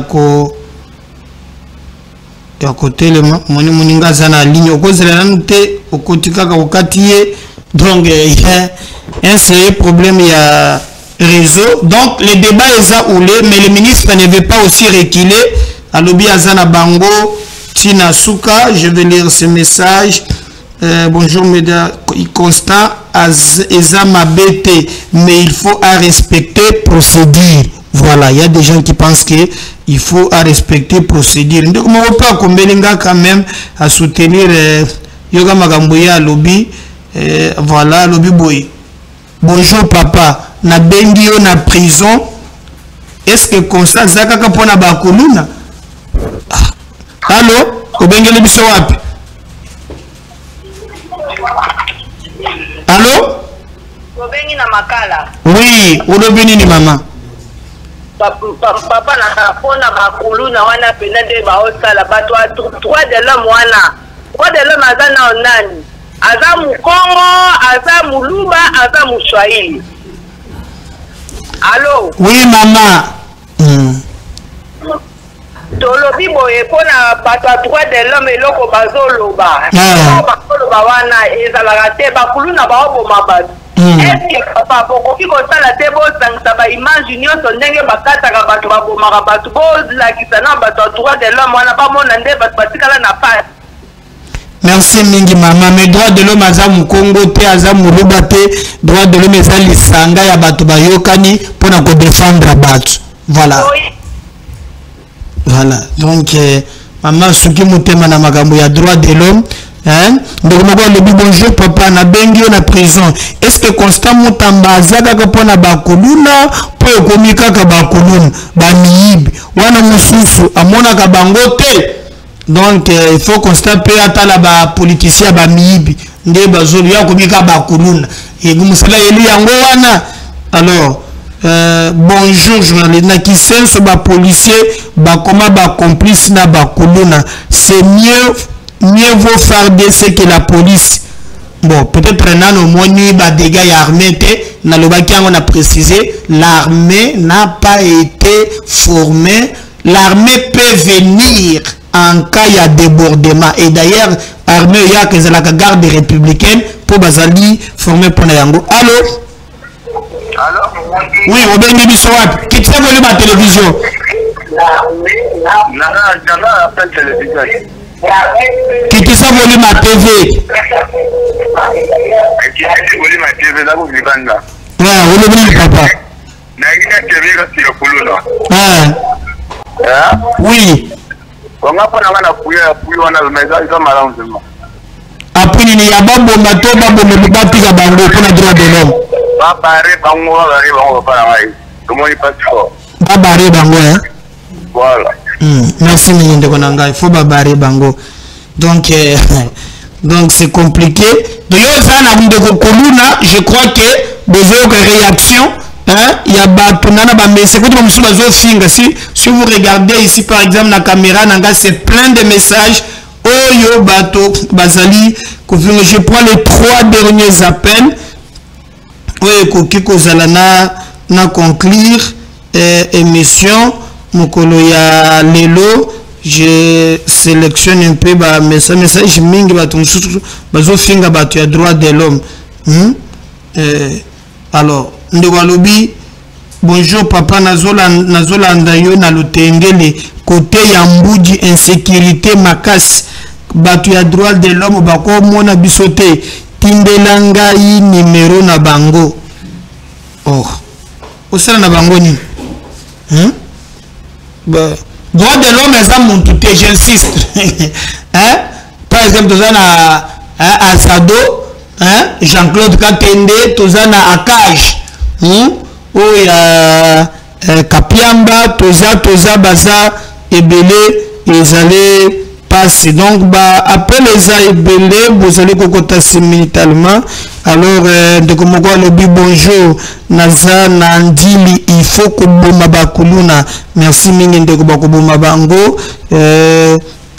côté le moninga zana ligne au cause de la nante au côté kaka au quartier. Donc il y a un sérieux problème, il y a réseau. Donc le débat est à oulé, mais le ministre ne veut pas aussi reculer. À l'obi azana bango tina suka, je vais lire ce message. Bonjour mesdames, Constant Ezama BT, mais il faut à respecter procédure. Voilà, il y a des gens qui pensent que il faut à respecter procédure. Donc on peut pas combelinga quand même à soutenir Yoga Magamboya lobby. Voilà lobby boy. Bonjour papa, na bendio na prison. Est-ce que Constant Zakaka pona bakuluna? Allô, obengele biso wapi? Allô? Obengi na makala. Oui, olobini ni mama. Papa na pona bakuluna wana pena de baosala bato a droit de l'homme wana. Droit de l'homme azana onani. Aza mukongo, aza muluba, aza muswahili. Allô? Oui maman. tolobi boye pona bato a droit de l'homme eloko bazoloba bazoloba wana ezalaka te bakulu na baoboma bato eske papa bokoki kosala te bosangisa baimage nyonso ndenge bakataka bato babomaka bato bolakisa na bato a droit de l'homme wana bamona nde bato batikala na pasi. Merci mingi maman, mais droit de l'homme aza mukongo te aza muluba te, droit de l'homme eza lisanga ya bato bayokani pona ko défendre bato. Voilà. Voilà. Donc maman suki mutema na makambo ya droit de l'homme, hein? Donc moko le bonjour papa na bengi na prison. Est-ce que Constant Mutamba azaka ka pona bakoluna po ekomika ka bakoluna ba miyibi wana mususu amona ka bango te. Donc il faut constater à la politicien ba miyibi nde bazolo ya komika bakuluna et gumusala yeli yango wana. Alors bonjour journaliste na kisenso ba policier ba koma ba complice na bakuluna, c'est mieux vaut farder que la police. Bon, peut-être nano moni ba dégâts ya armée te na lobaki on a précisé l'armée n'a pas été formée. L'armée peut venir en cas de débordement. Et d'ailleurs, l'armée il y a que la garde républicaine pour Bazali former pour Nayango. Allô? Allô? Oui, on vient de Bissouat. Qui t'a volé ma télévision? Qui t'a volé ma TV? Ouais, on le dit, papa. Oui. Après il y a babo mato babo me bati ka bango pour le droit de l'homme. Babare bango hein. Voilà. Merci Minde Konanga, il faut babare bango. Donc donc c'est compliqué. De l'autre de Koluna, je crois que des autres réactions. Hein? Il y a Batunana Bamese, si vous regardez ici par exemple la caméra, c'est plein de messages. Oh yo bato bazali, je prends les 3 derniers appels. Oui, Kokiko Zalana na conclure émission. Mokolo ya lelo, je sélectionne un peu ba message mingi bato bazo finga bato ya droit de l'homme. Alors Ndewalobi, bonjour papa Nazola Ndayo na lutengele côté Yamboudi insécurité makas batu ya droit de l'homme bako mona bisote tindelanga yi numéro na bango. Oh osala na bango ni droit de l'homme est un monde tout j'insiste. Hein? Par exemple tozana Asado, hein? Jean-Claude Katende tozana Akage. Oh ya Kapiamba toza baza ebele ils allaient passer donc bah après les ebele vous allez kokota simultanément. Alors de comment le bonjour naza nandili il faut que boma bakuluna merci mingi ndeko bakoboma bango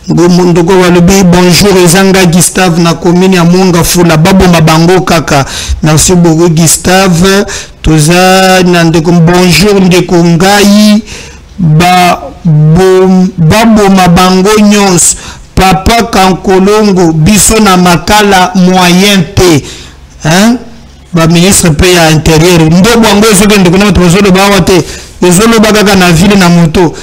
ndoko walobi bonjour ezanga Gustave na commune ya Monga Fula babo mabango kaka merci beaucoup Gustave toza ndeko bonjour ndeko ngai babo mabango nyons papa Kankolongo biso na makala moyen te hein ba ministre pe ya intérieur ndo bongo soki ndeko na tozolo bawa te ezolo bakaka na ville na moto.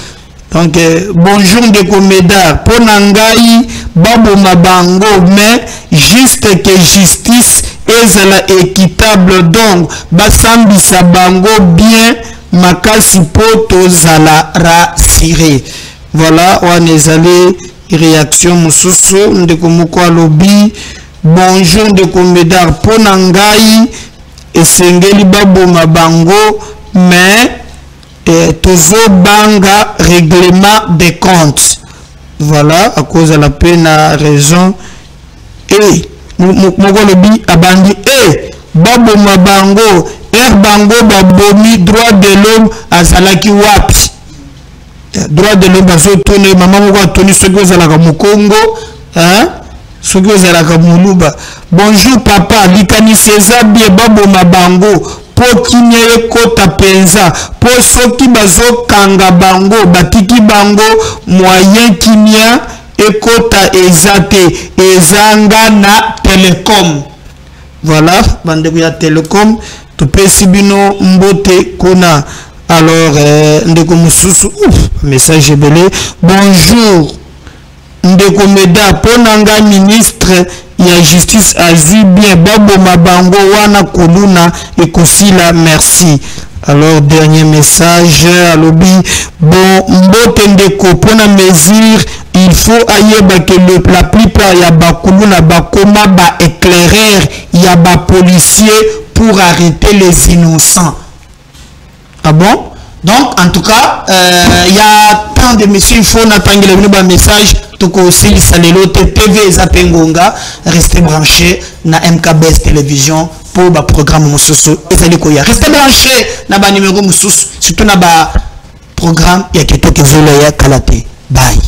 Donc bonjour ndeko Médard pour nangai babo mabango mais juste que justice ezala équitable donc basambisa bango bien makasi poto zala rassuré. Voilà on est allé réaction mususu ndeko moko alobi bonjour ndeko Médard pour nangai esengeli babo mabango mais toujours banga règlement des comptes. Voilà à cause de la peine à raison et mokolobi abandi babo mabango bango babomi droit de l'homme azalaki wapi droit de l'homme bazo tourner maman moko toni soki ozalaka mokongo hein soki ozalaka moluba bonjour papa likanisi eza bien babo mabango po kimia ekota penza po soki bazokanga bango batiki bango moyen kimia ekota ezate ezanga na Telecom. Voilà, bandeko ya Telecom topesi bino mbote kuna. Alors ndeko mususu message belé bonjour ndeko meda ponanga ministre ya justice azi bien babo mabango wana koluna ekosila merci. Alors dernier message alobi bon mbote ndeko pona mesure il faut ayeba que la plupart ya bakuluna bakoma ba éclaireur ya ba policier pour arrêter les innocents. Ah bon? Donc, en tout cas, il y a tant de messieurs, il faut n'attendre le message. Tout aussi, Salelo TV Zapengonga, restez branchés na MKBS Télévision pour le programme Moussousou. Restez branchés na ba numéro Moussousou, surtout na ba programme, il y a quelqu'un qui veut le Kalate. Bye.